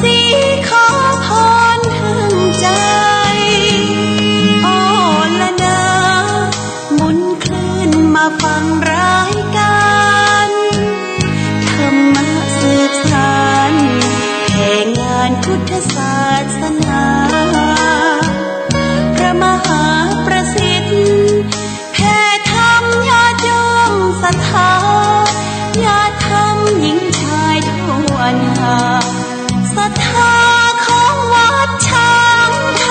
สีขอพรถึงใจอ้อละนะหมุนคลื่นมาฟังรายการธรรมะสืบสานแห่งานพุทธศาสนาพระมหาประสิทธิ์แผ่ธรรมญาติโยมศรัทธาญาติธรรมหญิงชายทั่วหน้าศรัทธาของวัดช้างค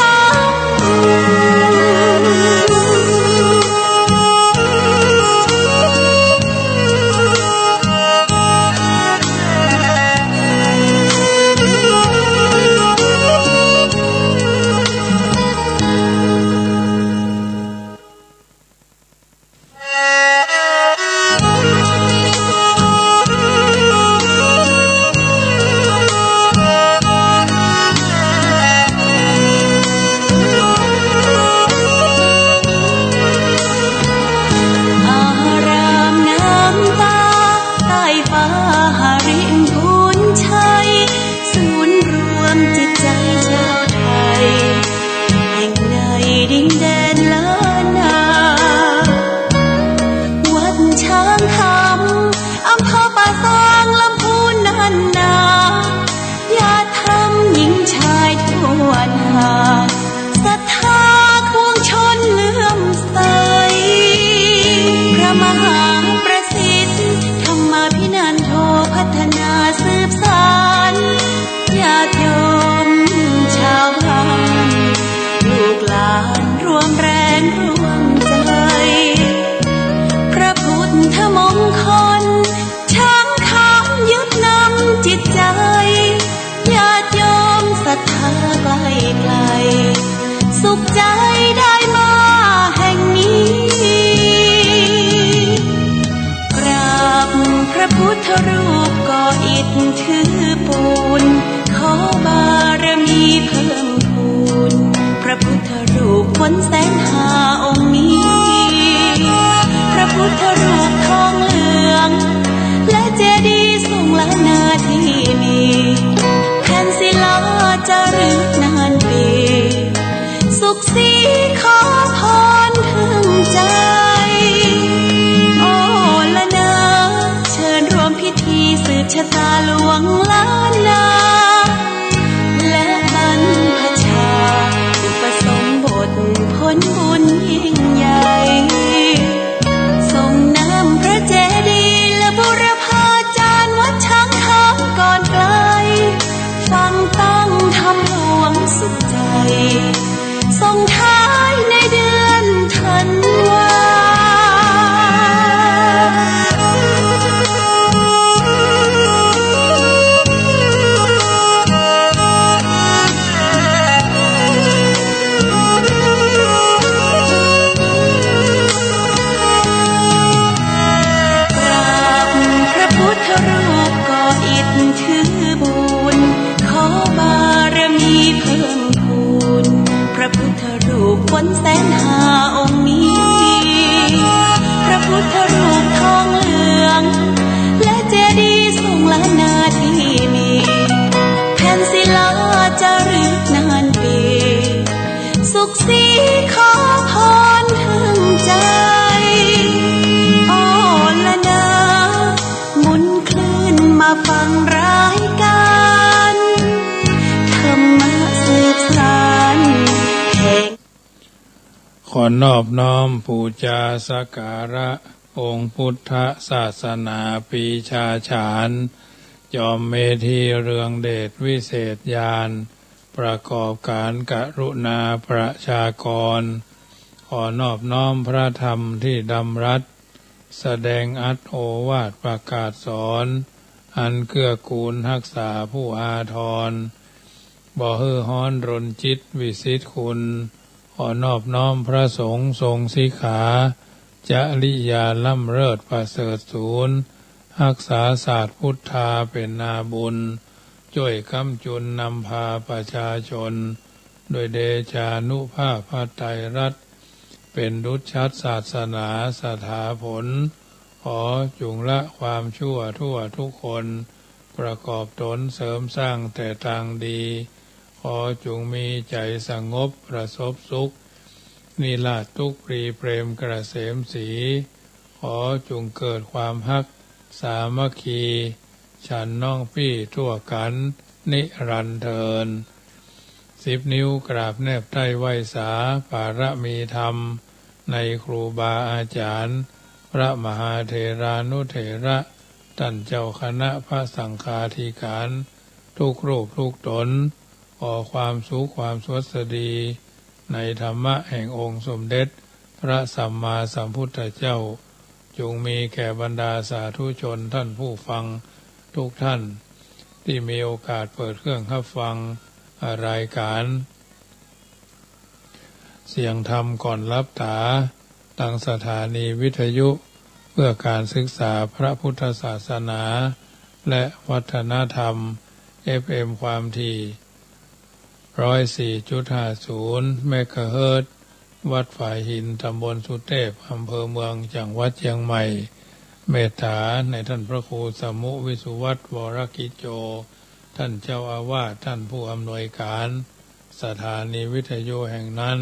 สุขใจได้มาแห่งนี้กราบพระพุทธรูปก่ออิฐถือปูนขอบารมีเพิ่มพูนพระพุทธรูปพ้นแสนหาองค์นี้พระพุทธรูปทองเหลืองและเจดีย์ทรงละนาที่มีแผ่นศิลาจารึกนานปีสุขสีขอพรถึงใจอ้อละนะเชิญร่วมพิธีสืบชะตาหลวงล้านนาและบรรพชาอุปสมบทผลบุญยิ่งใหญ่ทรงน้ำพระเจดีย์และบุรพาจารย์วัดช้างคำก่อนไกลฟังตั้งธรรมหลวงสุขใจส่งท้ายในเดือนธันวากราบพระพุทธรูปก่ออิฐถือบูญขอบารมีเพิ่มพูนพระพุทธรูปพ้นแสนหาองค์นี้พระพุทธรูปทองเหลืองและเจดีย์ทรงละนาที่มีแผ่นศิลาจารึกนานปีสุขสีขอพรถึงใจอ้อละนะหมุนคลื่นมาฟังรายการธรรมะสืบสานขอนอบน้อมปูชาสักการะองค์พุทธศาสนาปีชาฉานจอมเมธีเรืองเดชวิเศษญาณประกอบการกรุณาประชากรขอนอบน้อมพระธรรมที่ดำรัสแสดงอัตโอวาทประกาศสอนอันเกื้อกูลรักษาผู้อาทรบ่ฮือฮ้อนรนจิตวิสิทธิคุณขอนอบน้อมพระสงฆ์ทรงสิกขาจริยาล่ำเลิศประเสริฐสูรรักษาศาสตร์พุทธาเป็นนาบุญช่วยค้ำจุนนำพาประชาชนโดยเดชานุภาพพระไตรรัตน์เป็นดุจชัดศาสนาสถาผลขอจุงละความชั่วทั่วทุกคน ประกอบตนเสริมสร้างแต่ทางดีขอจงมีใจสงบประสบสุขนิราศทุกข์ปรีเปรมกระเสมสีขอจงเกิดความฮักสามัคคีฉันน้องพี่ทั่วกันนิรันดร์เทิน10 นิ้วกราบแนบใต้ไหวสาปารมีธรรมในครูบาอาจารย์พระมหาเถรานุเถระท่านเจ้าคณะพระสังฆาธิการทุกรูปทุกตนขอความสุขความสวัสดีในธรรมะแห่งองค์สมเด็จพระสัมมาสัมพุทธเจ้าจงมีแก่บรรดาสาธุชนท่านผู้ฟังทุกท่านที่มีโอกาสเปิดเครื่องรับฟังรายการเสียงธรรมก่อนรับตาตั้งสถานีวิทยุเพื่อการศึกษาพระพุทธศาสนาและวัฒนธรรม FM ความถี่ 104.50 เมกะเฮิรตซ์วัดฝ่ายหินตำบลสุเทพอำเภอเมืองจังหวัดเชียงใหม่เมตตาในท่านพระครูสมุวิสุวัตรวรกิจโจท่านเจ้าอาวาสท่านผู้อำนวยการสถานีวิทยุแห่งนั้น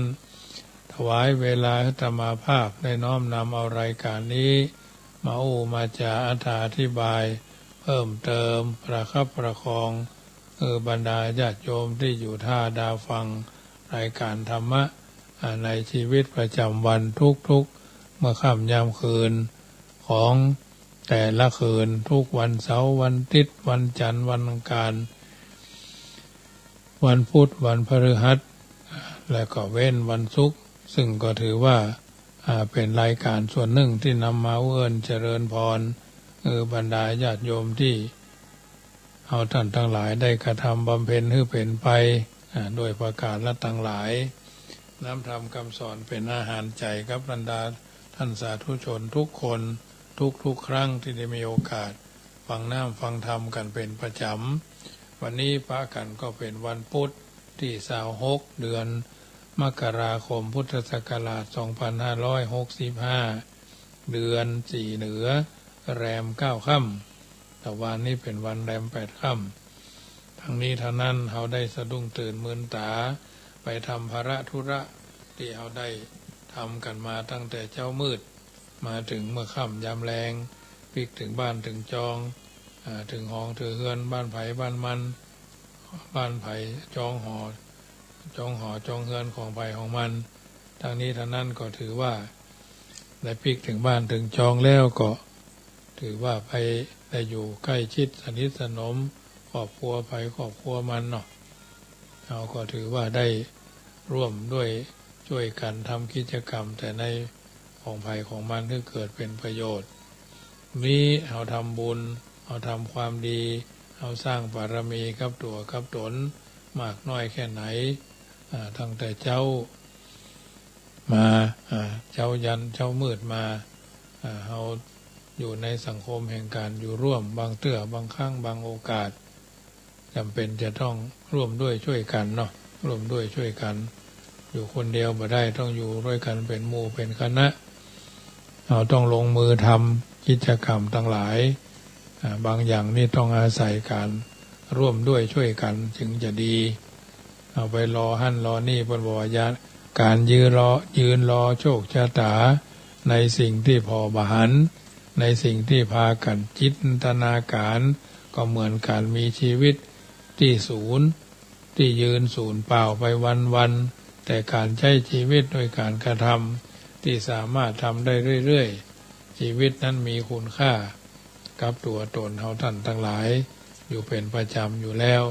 ถวายเวลาธรรมาภาพได้น้อมนำเอารายการนี้มาจากอธิบายเพิ่มเติมประคับประคองบรรดาญาติโยมที่อยู่ท่าดาวฟังรายการธรรมะในชีวิตประจำวันทุกเมื่อค่ำยามคืนของแต่ละคืนทุกวันเสาร์วันอาทิตย์วันจันทร์วันอังคารวันพุธวันพฤหัสและก็เว้นวันศุกร์ซึ่งก็ถือว่าเป็นรายการส่วนหนึ่งที่นำมาเอื้อนเจริญพรบรรดาญาติโยมที่เอาท่านทั้งหลายได้กระทำบำเพ็ญให้เป็นไปโดยประกาศและทั้งหลายน้ำธรรมคำสอนเป็นอาหารใจกับบรรดาท่านสาธุชนทุกคนทุกครั้งที่ได้มีโอกาสฟังน้ำฟังธรรมกันเป็นประจำวันนี้พระกันก็เป็นวันพุธที่26เดือนมกราคมพุทธศักราช2565เดือน4เหนือแรม9ค่ำแต่วันนี้เป็นวันแรม8ค่ำทั้งนี้ทั้งนั้นเขาได้สะดุ้งตื่นมืนตาไปทำภาระธุระที่เขาได้ทำกันมาตั้งแต่เช้ามืดมาถึงเมื่อค่ำยามแรงพลิกถึงบ้านถึงจองถึงห้องถึงเฮือนบ้านไผ่บ้านมันบ้านไผ่จองหอจองเฮือนของไผ่ของมันทางนี้ทางนั้นก็ถือว่าได้พลิกถึงบ้านถึงจองแล้วก็ถือว่าไปได้อยู่ใกล้ชิดสนิทสนมครอบครัวไผ่ครอบครัวมันเนาะเราก็ถือว่าได้ร่วมด้วยช่วยกันทำกิจกรรมแต่ในของไผ่ของมันที่เกิดเป็นประโยชน์นี้เราทำบุญเราทำความดีเราสร้างบารมีกับตัวกับตนมากน้อยแค่ไหนตั้งแต่เจ้ามาเจ้ายันเจ้ามืดมาเราอยู่ในสังคมแห่งการอยู่ร่วมบางเตื้อบางครั้งบางโอกาสจำเป็นจะต้องร่วมด้วยช่วยกันเนาะร่วมด้วยช่วยกันอยู่คนเดียวไม่ได้ต้องอยู่ด้วยกันเป็นหมู่เป็นคณะเราต้องลงมือทำกิจกรรมทั้งหลายบางอย่างนี่ต้องอาศัยการร่วมด้วยช่วยกันจึงจะดีเอาไปรอหั่นรอนี่บนบวญาการยืนรอโชคชะตาในสิ่งที่พอบหันในสิ่งที่พากันจินตนาการก็เหมือนการมีชีวิตที่ศูนย์ที่ยืนศูนย์เปล่าไปวันแต่การใช้ชีวิตโดยการกระทำที่สามารถทำได้เรื่อยๆชีวิตนั้นมีคุณค่ากับตัวตนเราท่านทั้งหลายอยู่เป็นประจำอยู่แล้ว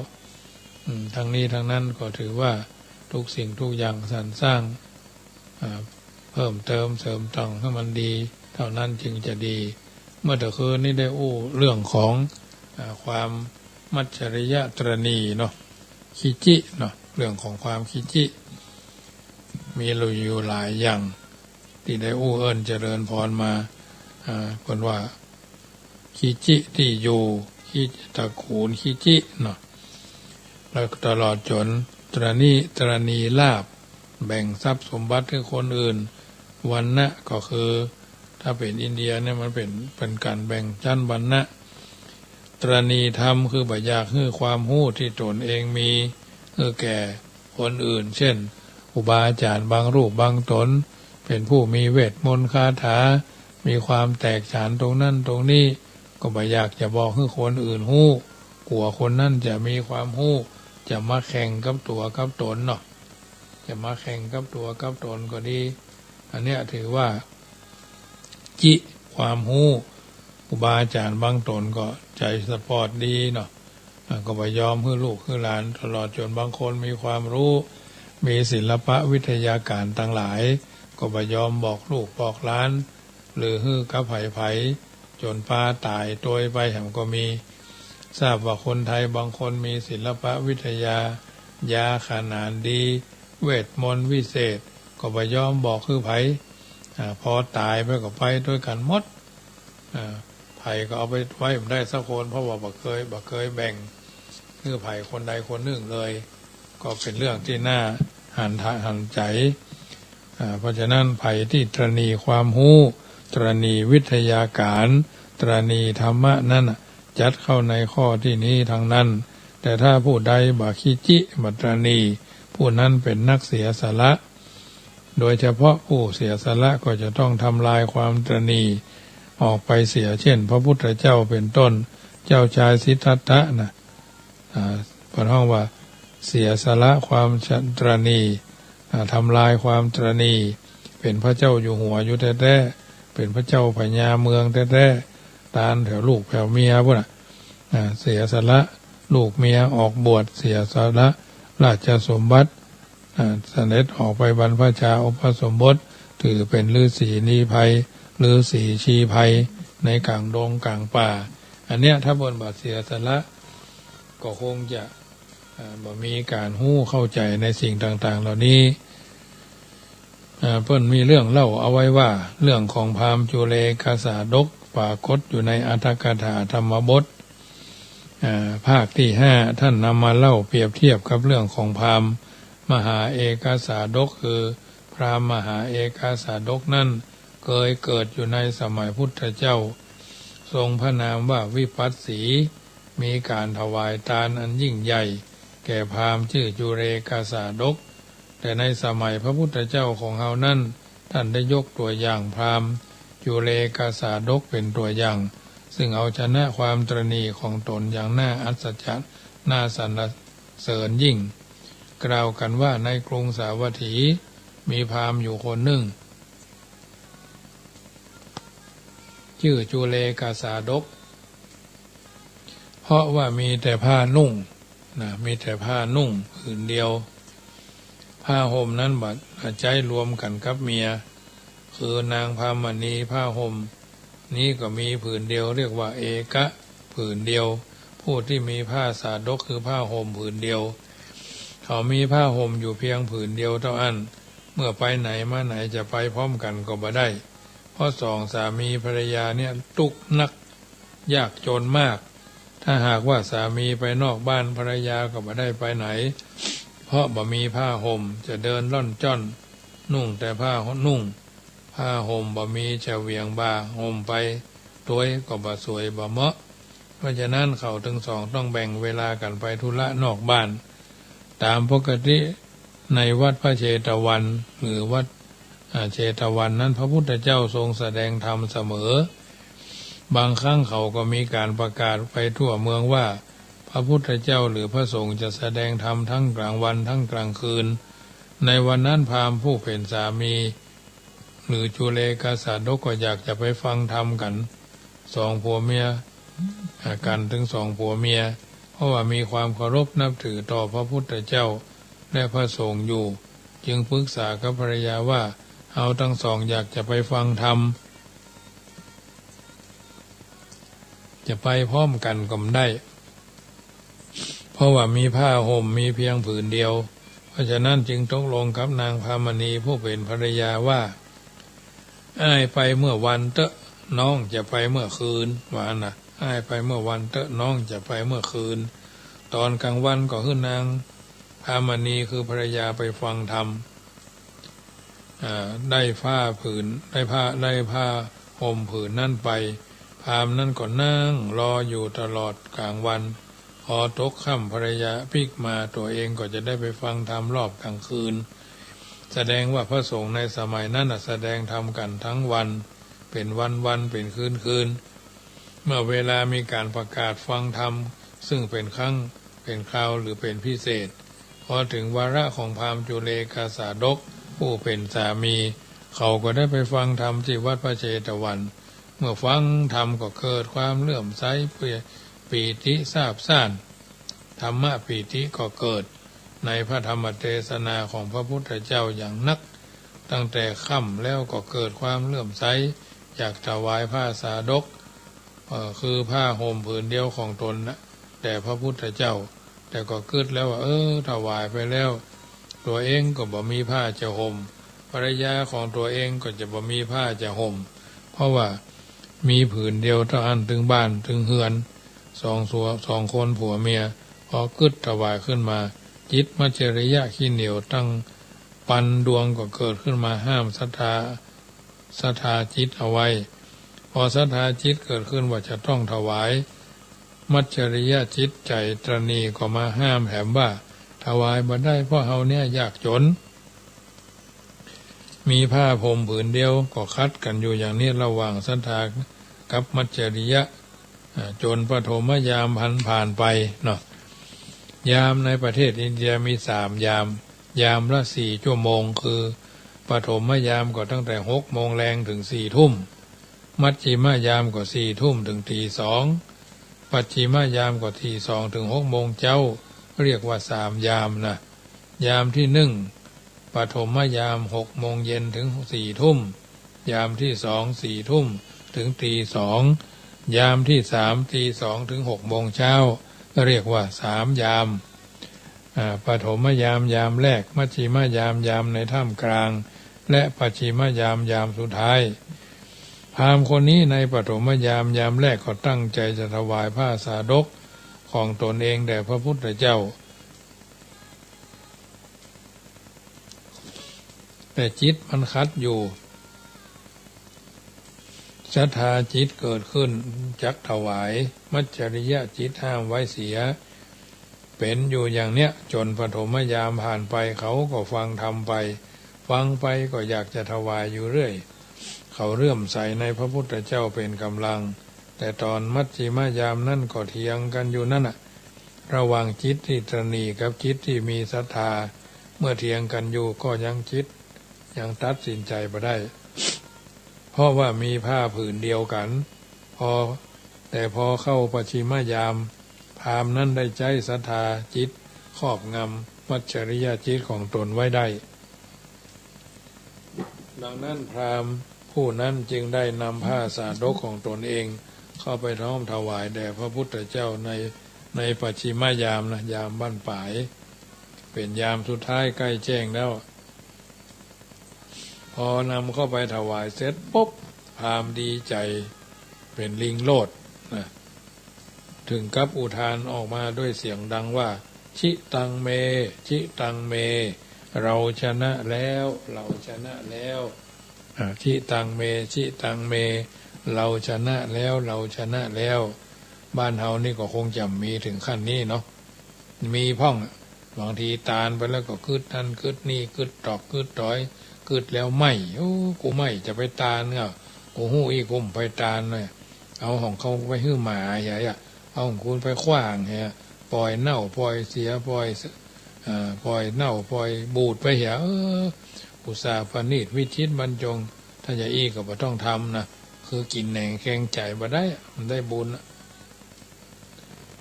ทั้งนี้ทั้งนั้นก็ถือว่าทุกสิ่งทุกอย่างสรรสร้างเพิ่มเติมเสริมแต่งให้มันดีเท่านั้นจึงจะดีเมื่อตะคืนนี้ได้เรื่องของความมัจฉริยะตรณีเนาะคิจิเนาะเรื่องของความคิจิมีอยู่หลายอย่างที่ได้เอิ้นเจริญพรมาคนว่าคิจิที่อยู่คิตระกูลคิจิเนาะแล้วตลอดจนตรณีลาภแบ่งทรัพย์สมบัติให้คนอื่นวันนะก็คือถ้าเป็นอินเดียเนี่ยมันเป็นการแบ่งชั้นวรรณะ ตรณีธรรมคือบ่อยากให้ความรู้ที่ตนเองมีแก่คนอื่นเช่นครูบาอาจารย์บางรูปบางตนเป็นผู้มีเวทมนต์คาถามีความแตกฉานตรงนั้นตรงนี้ก็บ่อยากจะบอกให้คนอื่นรู้กลัวคนนั้นจะมีความรู้จะมาแข่งกับตัวกับตนเนาะจะมาแข่งกับตัวกับตนก็ดีอันเนี้ยถือว่าจิความรู้ครูบาอาจารย์บางตนก็ใจสปอร์ตดีเนาะก็บ่ยอมให้ลูกให้หลานตลอดจนบางคนมีความรู้มีศิลปะวิทยาการต่างหลายก็บ่ยอมบอกลูกบอกหลานหรือฮื้อกับไผจนปลาตายโดยไปแห่งก็มีทราบว่าคนไทยบางคนมีศิลปะวิทยายาขนาดดีเวทมนต์วิเศษก็บ่ยอมบอกคือไผพอตายไปก็ไปด้วยกันหมดไผก็เอาไปไว้ไม่ได้สักคนเพราะว่าบ่เคยแบ่งคือไผคนใดคนหนึ่งเลยก็เป็นเรื่องที่น่าหันใจเพราะฉะนั้นไผที่ตรณีความรู้ตรณีวิทยาการตรณีธรรมะนั่นจัดเข้าในข้อที่นี้ทางนั้นแต่ถ้าผู้ใดบ่ขี้จิบ่ตรณีผู้นั้นเป็นนักเสียสละโดยเฉพาะผู้เสียสละก็จะต้องทำลายความตรณีออกไปเสียเช่นพระพุทธเจ้าเป็นต้นเจ้าชายสิทธัตถะนะพระห้องว่าเสียสละความตรณีทำลายความตรณีเป็นพระเจ้าอยู่หัวอยู่แท้ๆเป็นพระเจ้าพญาเมืองแท้ๆตาลแถวลูกแถวเมียพวกน่ะเสียสละลูกเมียออกบวชเสียสละราชสมบัติเสด็จออกไปบรรพชาอุปสมบทถือเป็นฤาษีนีภัยฤาษีชีภัยในกลางดงกลางป่าอันเนี้ยถ้าบนบาทเสียสละก็คงจะบ่มีการหู้เข้าใจในสิ่งต่างๆเหล่านี้เพิ่นมีเรื่องเล่าเอาไว้ว่าเรื่องของพราหมณ์จุเลกสาดกปรากฏอยู่ในอรรถกถาธรรมบทภาคที่5ท่านนำมาเล่าเปรียบเทียบกับเรื่องของพราหมณ์มหาเอกสาดกคือพราหมณ์มหาเอกสาดกนั้นเคยเกิดอยู่ในสมัยพุทธเจ้าทรงพระนามว่าวิปัสสีมีการถวายทานอันยิ่งใหญ่แก่พราหมณ์ชื่อจุเรกสาดกแต่ในสมัยพระพุทธเจ้าของเฮานั้นท่านได้ยกตัวอย่างพราหมณ์จุเรกสาดกเป็นตัวอย่างซึ่งเอาชนะความตรณีของตนอย่างน่าอัศจรรย์น่าสรรเสริญยิ่งกล่าวกันว่าในกรุงสาวัตถีมีพราหมณ์อยู่คนหนึ่งชื่อจุเลกสาดกเพราะว่ามีแต่ผ้านุ่งมีแต่ผ้านุ่งผืนเดียวผ้าห่มนั้นบัดใจรวมกันกับเมียคือนางพามณีผ้าห่มนี้ก็มีผืนเดียวเรียกว่าเอกะผืนเดียวผู้ที่มีผ้าสาดกคือผ้าห่มผืนเดียวเขามีผ้าห่มอยู่เพียงผืนเดียวเท่านั้นเมื่อไปไหนมาไหนจะไปพร้อมกันก็บ่ได้เพราะสองสามีภรรยาเนี่ยตุกนักยากจนมากถ้าหากว่าสามีไปนอกบ้านภรรยาก็บ่ได้ไปไหนเพราะบ่มีผ้าห่มจะเดินล่อนจ้อนนุ่งแต่ผ้านุ่งผ้าห่มบ่มีจะเหวี่ยงบ่าห่มไปตัวก็บ่สวยบ่เหมาะเพราะฉะนั้นเขาทั้งสองต้องแบ่งเวลากันไปธุระนอกบ้านตามปกติในวัดพระเชตวันหรือวัดเชตวันนั้นพระพุทธเจ้าทรงแสดงธรรมเสมอบางครั้งเขาก็มีการประกาศไปทั่วเมืองว่าพระพุทธเจ้าหรือพระสงฆ์จะแสดงธรรมทั้งกลางวันทั้งกลางคืนในวันนั้นพราหมณ์ผู้เป็นสามีหรือจุเลกสาดกก็อยากจะไปฟังธรรมกันสองผัวเมียกันถึงสองผัวเมียเพราะว่ามีความเคารพนับถือต่อพระพุทธเจ้าและพระสงฆ์อยู่จึงปรึกษากับภรรยาว่าเอาทั้งสองอยากจะไปฟังธรรมจะไปพร้อมกันก็ไม่ได้เพราะว่ามีผ้าห่มมีเพียงผืนเดียวเพราะฉะนั้นจึงตกลงกับนางพามณีผู้เป็นภรรยาว่าอ้ายไปเมื่อวันเตะน้องจะไปเมื่อคืนว่านะอ้ายไปเมื่อวันเตะน้องจะไปเมื่อคืนตอนกลางวันก็คือนางพามณีคือภรรยาไปฟังธรรมได้ผ้าห่มผืนนั่นไป พราหมณ์นั้นก็นั่งรออยู่ตลอดกลางวันพอตกค่ำภรรยาพลิกมาตัวเองก็จะได้ไปฟังธรรมรอบกลางคืนแสดงว่าพระสงฆ์ในสมัยนั้นแสดงธรรมกันทั้งวันเป็นวันเป็นคืนเมื่อเวลามีการประกาศฟังธรรมซึ่งเป็นครั้งเป็นคราวหรือเป็นพิเศษพอถึงวาระของพราหมณ์จุเลกาสาดกผู้เป็นสามีเขาก็ได้ไปฟังธรรมที่วัดพระเชตวันเมื่อฟังธรรมก็เกิดความเลื่อมใสปีติซาบซ่านธรรมะปีติก็เกิดในพระธรรมเทศนาของพระพุทธเจ้าอย่างนักตั้งแต่ค่ำแล้วก็เกิดความเลื่อมใสอยากถวายผ้าสาดกคือผ้าห่มผืนเดียวของตนนะแต่พระพุทธเจ้าแต่ก็คิดแล้วว่าถวายไปแล้วตัวเองก็บ่มีผ้าจะห่มภรรยาของตัวเองก็จะบ่มีผ้าจะห่มเพราะว่ามีผืนเดียวเท่าอันถึงบ้านถึงเฮือนสองคนผัวเมียพอคิดถวายขึ้นมาจิตมัจฉริยะขี้เหนียวตั้งปันดวงก็เกิดขึ้นมาห้ามศรัทธาจิตเอาไว้พอศรัทธาจิตเกิดขึ้นว่าจะต้องถวายมัจฉริยะจิตใจตรณีก็มาห้ามแถมว่าถวายบ่ได้เพราะเฮาเนี่ยยากจนมีผ้าห่มผืนเดียวก็คัดกันอยู่อย่างนี้ระหว่างศรัทธากับมัจฉริยะจนปฐมยามผ่านไปเนาะยามในประเทศอินเดียมี3 ยามละ4 ชั่วโมงคือปฐมยามก็ตั้งแต่6 โมงแรงถึง4 ทุ่มมัชฌิมยามก็4 ทุ่มถึงตี 2ปัจฉิมยามก็ตี 2ถึง6 โมงเช้าเรียกว่า3 ยามนะยามที่1ปฐมยาม6 โมงเย็นถึง4 ทุ่มยามที่2 4 ทุ่มถึงตี 2ยามที่3ตี 2ถึง6 โมงเช้าเรียกว่า3 ยามปฐมยามยามแรกมัชฌิมยามยามในท่ามกลางและปัจฉิมยามยามสุดท้ายพราหมณ์คนนี้ในปฐมยามยามแรกก็ตั้งใจจะถวายผ้าสาดกของตนเองแด่พระพุทธเจ้าแต่จิตมันคัดอยู่ศรัทธาจิตเกิดขึ้นจักถวายมัจฉริยะจิตห้ามไว้เสียเป็นอยู่อย่างเนี้ยจนปฐมยามผ่านไปเขาก็ฟังธรรมไปฟังไปก็อยากจะถวายอยู่เรื่อยเขาเลื่อมใสในพระพุทธเจ้าเป็นกำลังแต่ตอนมัชฌิมยามนั่นก็เถียงกันอยู่นั่นน่ะระหว่างจิตที่ตระหนี่กับจิตที่มีศรัทธาเมื่อเถียงกันอยู่ก็ยังตัดสินใจบ่ได้เพราะว่ามีผ้าผืนเดียวกันแต่พอเข้าปัจฉิมยามพราหมณ์นั้นได้ใจศรัทธาจิตครอบงำมัจฉริยะจิตของตนไว้ได้ดังนั้นพราหมณ์ผู้นั้นจึงได้นำผ้าสาดกของตนเองเข้าไปน้อมถวายแด่พระพุทธเจ้าในปัจฉิมยามนะยามบั้นปลายเป็นยามสุดท้ายใกล้แจ้งแล้วพอนำเข้าไปถวายเสร็จปุ๊บพราหมณ์ดีใจเป็นลิงโลดนะถึงกับอุทานออกมาด้วยเสียงดังว่าชิตังเมชิตังเมเราชนะแล้วเราชนะแล้วชิตังเมชิตังเมเราชนะแล้วเราชนะแล้วบ้านเฮานี่ก็คงจะมีถึงขั้นนี้เนาะมีพ่องบางทีตาลไปแล้วก็คืดนั่นคืดนี่คืดตอกคืดต้อยคืดแล้วไม่กูไม่จะไปตาลเงากูหู้อีกุมไปตาลเลยเอาของเขาไปหื้อหมาใหญ่เอาของคุณไปขว้างเฮียปล่อยเน่าปล่อยเสียปล่อยเน่าปล่อยบูดไปเหียอุตสาห์ประณีตวิชิตบรรจงถ้าจะอีก็บ่ต้องทำนะคือกินแหน่งแข็งใจบ่ได้มันได้บุญ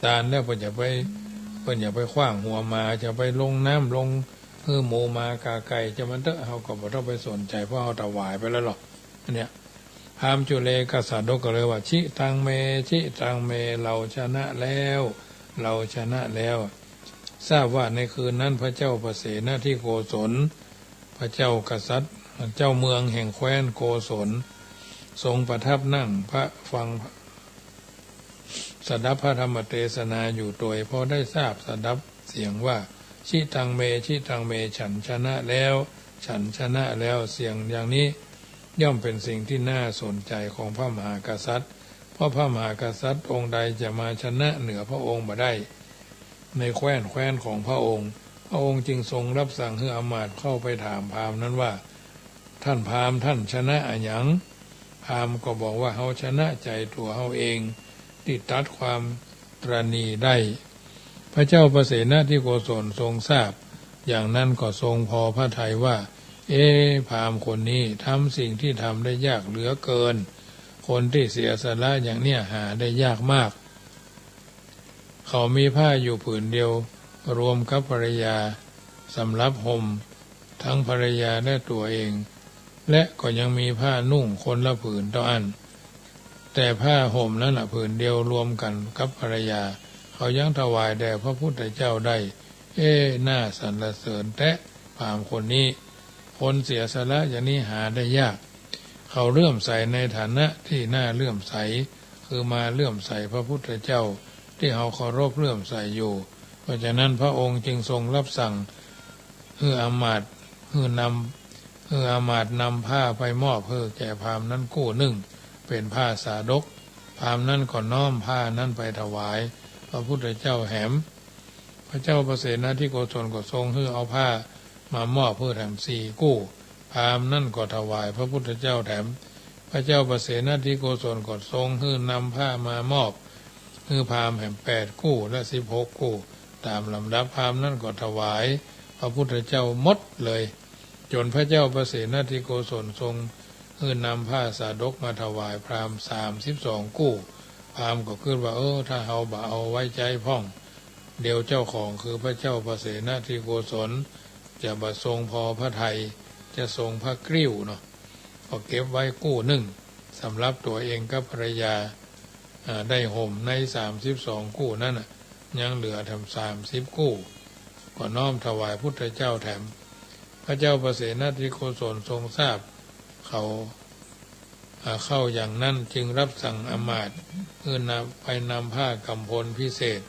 ตาลแล้วเพิ่นอย่าไปขว้างหัวมาจะไปลงน้ำลงหมูมากาไก่จะมันเถอะเขาก็บ่ต้องไปสนใจเพราะเขาถวายไปแล้วหรอกอันเนี้ยพราหมณ์จุเลกษัตริย์ก็เลยว่าชิตังเมชิตังเมเราชนะแล้วเราชนะแล้วทราบว่าในคืนนั้นพระเจ้าประเสนที่โกศลพระเจ้ากษัตริย์เจ้าเมืองแห่งแคว้นโกศลทรงประทับนั่งพระฟังสดับพระธรรมเทศนาอยู่โดยพอได้ทราบสดับเสียงว่าชิตังเมชิตังเมฉันชนะแล้วฉันชนะแล้วเสียงอย่างนี้ย่อมเป็นสิ่งที่น่าสนใจของพระมหากษัตริย์ เพราะพระมหากษัตริย์องค์ใดจะมาชนะเหนือพระองค์บ่ได้ในแคว้นของพระองค์จึงทรงรับสั่งให้อมาตย์เข้าไปถามพราหมณ์นั้นว่าท่านพราหมณ์ท่านชนะอะหยังพราหมณ์ก็บอกว่าเฮาชนะใจตัวเฮาเองที่ตัดความตรณีได้พระเจ้าประเสนที่โกศลทรงทราบอย่างนั้นก็ทรงพอพระทัยว่าพราหมณ์คนนี้ทำสิ่งที่ทำได้ยากเหลือเกินคนที่เสียสละอย่างเนี้ยหาได้ยากมากเขามีผ้าอยู่ผืนเดียวรวมกับภรรยาสำหรับห่มทั้งภรรยาและตัวเองและก็ยังมีผ้านุ่งคนละผืนต่ออันแต่ผ้าห่มนั้นผืนเดียวรวมกันกับภรรยาเขายังถวายแด่พระพุทธเจ้าได้น่าสรรเสริญแต่พราหมณ์คนนี้คนเสียสละอย่างนี้หาได้ยากเขาเลื่อมใสในฐานะที่น่าเลื่อมใสคือมาเลื่อมใสพระพุทธเจ้าที่เขาเคารพเลื่อมใสอยู่เพราะฉะนั้นพระองค์จึงทรงรับสั่งให้อามาตย์นำผ้าไปมอบเพื่อแก่พราหมณ์นั้นกู้หนึ่งเป็นผ้าสาดกพราหมณ์นั้นก็น้อมผ้านั้นไปถวายพระพุทธเจ้าแหมพระเจ้าประเสนที่โกศลก็ทรงให้เอาผ้ามามอบเพื่อแถม4 กู้พราหมณ์นั่นก็ถวายพระพุทธเจ้าแถมพระเจ้าประเสนที่โกศลก็ทรงให้นำผ้ามามอบให้พราหมณ์แห่ง8 กู้และ16 กู้ตามลำดับพราหมณ์นั่นก็ถวายพระพุทธเจ้าหมดเลยจนพระเจ้าประเสนที่โกศลทรงให้นำผ้าสาดกมาถวายพราหมณ์32 กู้พราหมณ์ก็คิดว่าถ้าเฮาบ่เอาไว้ใจพ่องเดี๋ยวเจ้าของคือพระเจ้าประเสนที่โกศลจะบ่ทรงพอพระทัยจะทรงพระกริ้วเนาะก็เก็บไว้กู้หนึ่งสำหรับตัวเองกับภรรยาได้ห่มใน32 กู้นั่นยังเหลือทำ30 กู้ก็น้อมถวายพุทธเจ้าแถมพระเจ้าประเสนที่โกศลทรงทราบเขาเข้าอย่างนั้นจึงรับสั่งอมาตย์ไปนำผ้ากำพลพิเศษ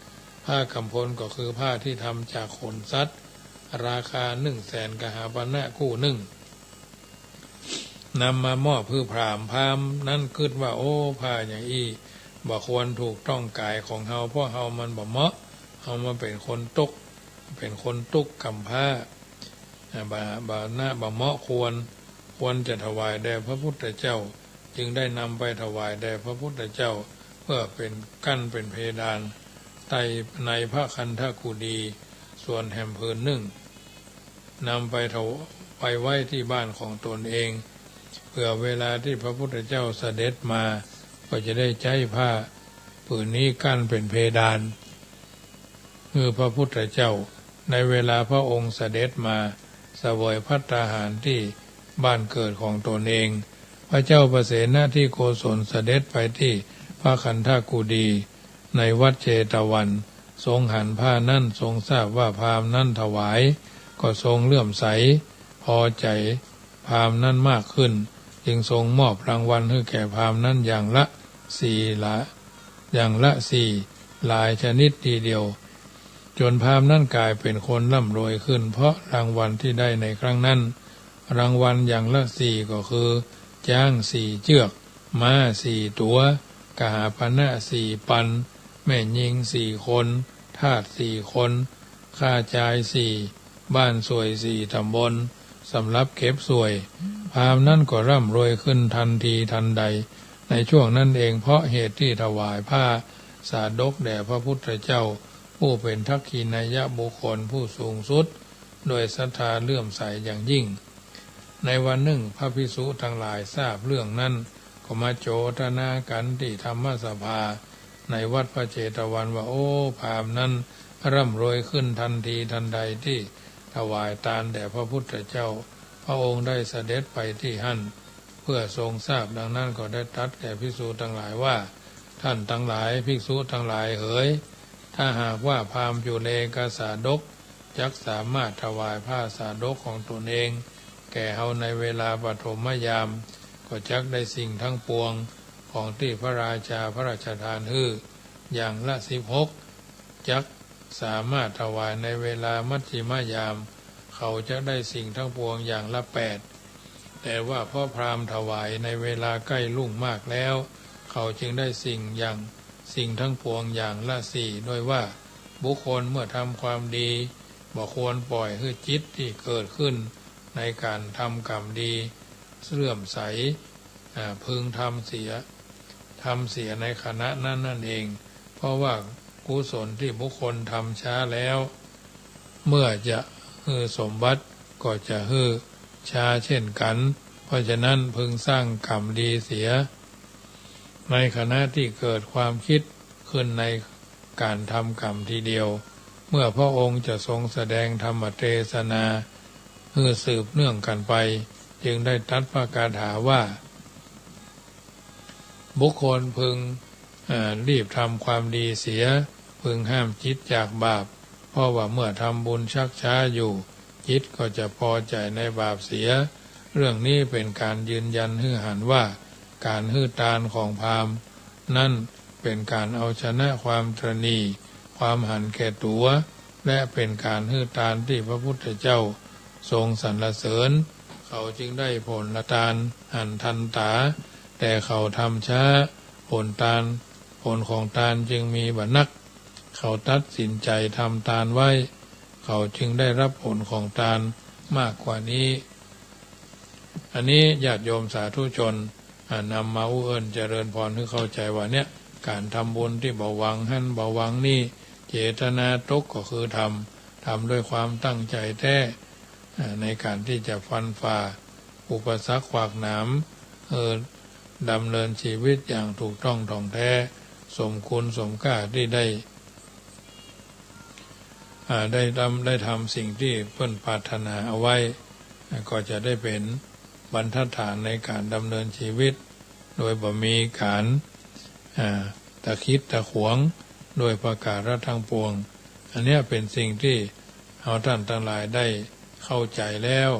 ผ้ากำพลก็คือผ้าที่ทำจากขนสัตว์ราคา100,000 กหาปณะกู้หนึ่งนำมามอบเพื่อพราหมณ์นั้นคิดว่าผ้าอย่างอี้บ่ควรถูกต้องกายของเฮาเพราะเฮามันบ่เหมาะเฮามันเป็นคนตุกกำผ้าบ่เหมาะควรจะถวายแด่พระพุทธเจ้าจึงได้นำไปถวายแด่พระพุทธเจ้าเพื่อเป็นกั้นเป็นเพดานในพระคันธกุฎีส่วนแห่มผืนหนึ่งนำไปไว้ที่บ้านของตนเองเพื่อเวลาที่พระพุทธเจ้าเสด็จมาก็จะได้ใช้ผ้าผืนนี้กั้นเป็นเพดานคือพระพุทธเจ้าในเวลาพระองค์เสด็จมาเสวยภัตตาหารที่บ้านเกิดของตนเองพระเจ้าประเสนที่โกศลเสด็จไปที่พระคันธกุฎีในวัดเชตวันทรงหันผ้านั่นทรงทราบว่าพราหมณ์นั่นถวายก็ทรงเลื่อมใสพอใจพราหมณ์นั่นมากขึ้นจึงทรงมอบรางวัลให้แก่พราหมณ์นั่นอย่างละ4 หลายชนิดทีเดียวจนพราหมณ์นั่นกลายเป็นคนร่ำรวยขึ้นเพราะรางวัลที่ได้ในครั้งนั้นรางวัลอย่างละ4ก็คือจ้าง4 เชือกม้า4 ตัวกหาปณะ4 ปันแม่หญิง4 คนทาส4 คนข้าจาย4 บ้านสวย4 ตำบลสำหรับเก็บสวยพราหมณ์นั้นก็ร่ำรวยขึ้นทันทีทันใดในช่วงนั้นเองเพราะเหตุที่ถวายผ้าสาดกแด่พระพุทธเจ้าผู้เป็นทักขิณายบุคคลผู้สูงสุดโดยศรัทธาเลื่อมใสอย่างยิ่งในวันหนึ่งพระภิกษุทั้งหลายทราบเรื่องนั้นก็มาโจทนากันที่ธรรมสภาในวัดพระเจตวันว่าพราหมณ์นั้นร่ำรวยขึ้นทันทีทันใดที่ถวายทานแด่พระพุทธเจ้าพระองค์ได้เสด็จไปที่หั่นเพื่อทรงทราบดังนั้นก็ได้ตรัสแก่ภิกษุทั้งหลายว่าท่านทั้งหลายภิกษุทั้งหลายเอ๋ยถ้าหากว่าพราหมณ์อยู่ในกสาดกจักสามารถถวายผ้าสาดกของตนเองแก่เฮาในเวลาปฐมยามก็จักได้สิ่งทั้งปวงของที่พระราชาพระราชทานให้อย่างละ16จักสามารถถวายในเวลามัชฌิมยามเขาจะได้สิ่งทั้งปวงอย่างละ8แต่ว่าพ่อพราหมณ์ถวายในเวลาใกล้รุ่งมากแล้ว เขาจึงได้สิ่งทั้งปวงอย่างละสี่โดยว่าบุคคลเมื่อทำความดีบ่ควรปล่อยให้จิตที่เกิดขึ้นในการทำกรรมดีเสื่อมใสพึงทำเสียในขณะนั้นนั่นเองเพราะว่ากุศลที่บุคคลทำช้าแล้วเมื่อจะฮือสมบัติก็จะฮือช้าเช่นกันเพราะฉะนั้นพึงสร้างกรรมดีเสียในขณะที่เกิดความคิดขึ้นในการทำกรรมทีเดียวเมื่อพระองค์จะทรงแสดงธรรมเทศนาฮือสืบเนื่องกันไปจึงได้ตรัสพระคาถาว่าบุคคลพึงรีบทำความดีเสียพึงห้ามจิตจากบาปเพราะว่าเมื่อทำบุญชักช้าอยู่จิตก็จะพอใจในบาปเสียเรื่องนี้เป็นการยืนยันฮือหันว่าการฮือตานของพราหมณ์นั่นเป็นการเอาชนะความตระหนี่ความหันแก่ตัวและเป็นการฮือตานที่พระพุทธเจ้าทรงสรรเสริญเขาจึงได้ผลละทานหันทันตาแต่เขาทำช้าผลของทานจึงมีบันักเขาตัดสินใจทำทานไว้เขาจึงได้รับผลของทานมากกว่านี้อันนี้ญาติโยมสาธุชนนำมาเอิ้นเจริญพรให้เข้าใจว่าเนี่ยการทำบุญที่บ่หวังหั่นบ่หวังนี่เจตนาตกก็คือทำด้วยความตั้งใจแท้ในการที่จะฟันฝ่าอุปสรรคขวากหนามดำเนินชีวิตอย่างถูกต้องท่องแท้สมคุณสมค่าที่ได้ทำสิ่งที่เพิ่นปรารถนาเอาไว้ก็จะได้เป็นบรรทัดฐานในการดำเนินชีวิตโดยบ่มีการตะคิดตะขวงโดยประการทั้งปวงอันนี้เป็นสิ่งที่เอาท่านทั้งหลายได้เข้าใจแล้ว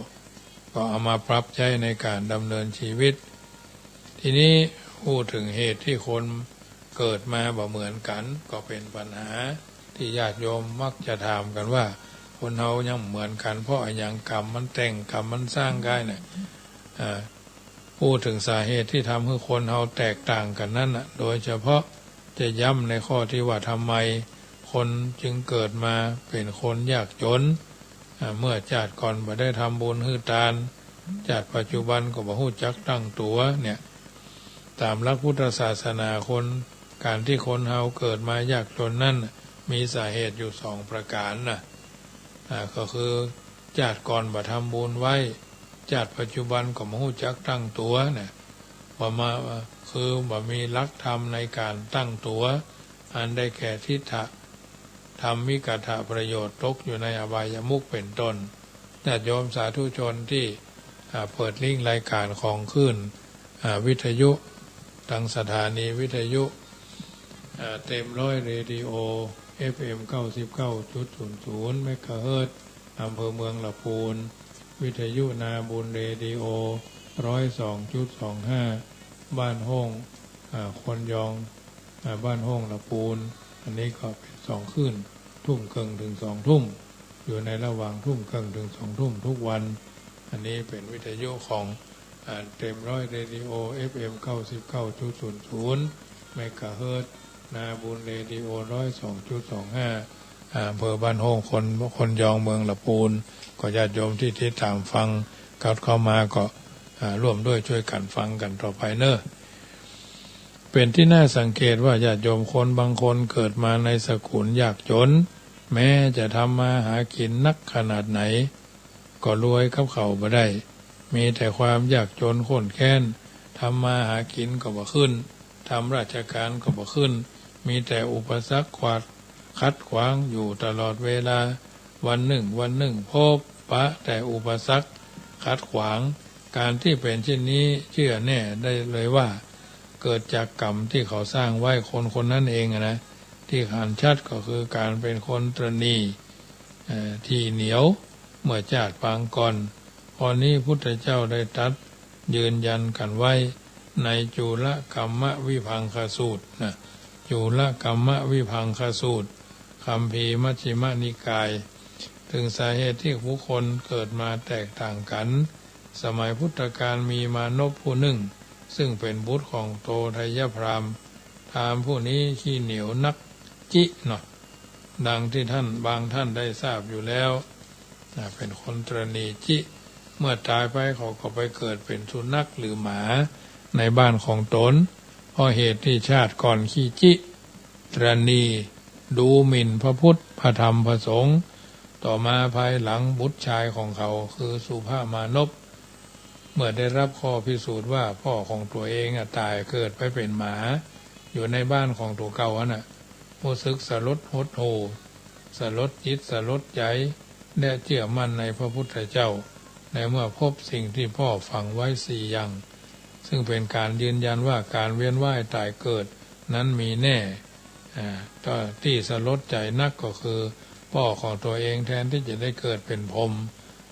ก็เอามาปรับใช้ในการดำเนินชีวิตทีนี้พูดถึงเหตุที่คนเกิดมาบ่เหมือนกันก็เป็นปัญหาที่ญาติโยมมักจะถามกันว่าคนเฮายังเหมือนกันเพราะอย่างกรรมมันแต่งกรรมมันสร้างได้เนี่ยพูดถึงสาเหตุที่ทำให้คนเฮาแตกต่างกันนั่นน่ะโดยเฉพาะจะย้ำในข้อที่ว่าทำไมคนจึงเกิดมาเป็นคนยากจนเมื่อชาติก่อนบ่ได้ทำบุญฮือทานชาติปัจจุบันก็บ่ฮู้จักตั้งตัวเนี่ยตามหลักพุทธศาสนาการที่คนเฮาเกิดมายากจนนั่นมีสาเหตุอยู่2ประการนะก็คือชาติก่อนบ่ทำบุญไว้ชาติปัจจุบันก็บ่ฮู้จักตั้งตัวเนี่ยคือบ่มีหลักธรรมในการตั้งตัวอันได้แก่ทิฏฐะธรรมมิกถะประโยชน์ตกอยู่ในอบายมุขเป็นต้นญาติโยมสาธุชนที่เปิดลิงก์รายการของขึ้นวิทยุทางสถานีวิทยุเต็มร้อยเรดิโอ FM 99.00 เมกะเฮิรตซ์อำเภอเมืองลำพูนวิทยุนาบุญเรดิโอ 102.25 บ้านห้องคนยองบ้านห้องลำพูนอันนี้ก็เป็น2คืนทุ่มครึ่งถึง2ทุ่มอยู่ในระหว่างทุ่มครึ่งถึง2ทุ่มทุกวันอันนี้เป็นวิทยุของเต็มร้อยเรดิโอ FM 99.00 เมกะเฮิรตซ์นาบุญเรดิโอ 102.25 อำเภอบ้านห้องคนยองเมืองลำพูนก็ญาติโยมที่ติดตามฟังเข้ามาก็ร่วมด้วยช่วยกันฟังกันต่อไปเนอะเป็นที่น่าสังเกตว่าญาติโยมคนบางคนเกิดมาในสกุลยากจนแม้จะทำมาหากินนักขนาดไหนก็รวยกับเขาบ่ได้มีแต่ความยากจนข้นแค้นทำมาหากินก็บ่ขึ้นทำราชการก็บ่ขึ้นมีแต่อุปสรรคขัดขวางอยู่ตลอดเวลาวันหนึ่งพบปะแต่อุปสรรคขัดขวางการที่เป็นเช่นนี้เชื่อแน่ได้เลยว่าเกิดจากกรรมที่เขาสร้างไว้คนนั้นเองนะที่ขันชัดก็คือการเป็นคนตระหนี่ที่เหนียวเมื่อชาติปางก่อนพอนี้พุทธเจ้าได้ตรัสยืนยันกันไว้ในจุลกัมมวิภังคสูตรนะจุลกัมมวิภังคสูตรคัมภีร์มัชฌิมนิกายถึงสาเหตุที่ผู้คนเกิดมาแตกต่างกันสมัยพุทธกาลมีมานพผู้หนึ่ง ซึ่งเป็นบุตรของโตทัยพราหมณ์ถามผู้นี้ขี้เหนียวนักจิเนาะดังที่ท่านบางท่านได้ทราบอยู่แล้วเป็นคนตรณีจิเมื่อตายไปเขาก็ไปเกิดเป็นสุนัขหรือหมาในบ้านของตนเพราะเหตุที่ชาติก่อนขี้จิตรณีดูหมิ่นพระพุทธพระธรรมพระสงฆ์ต่อมาภายหลังบุตรชายของเขาคือสุภามานพเมื่อได้รับข้อพิสูจน์ว่าพ่อของตัวเองตายเกิดไปเป็นหมาอยู่ในบ้านของตัวเก่ารู้สึกสลดหดหู่สลดจิตสลดใจและเชื่อมั่นในพระพุทธเจ้าในเมื่อพบสิ่งที่พ่อฝังไว้4 อย่างซึ่งเป็นการยืนยันว่าการเวียนว่ายตายเกิดนั้นมีแน่ที่สลดใจนักก็คือพ่อของตัวเองแทนที่จะได้เกิดเป็นพรหม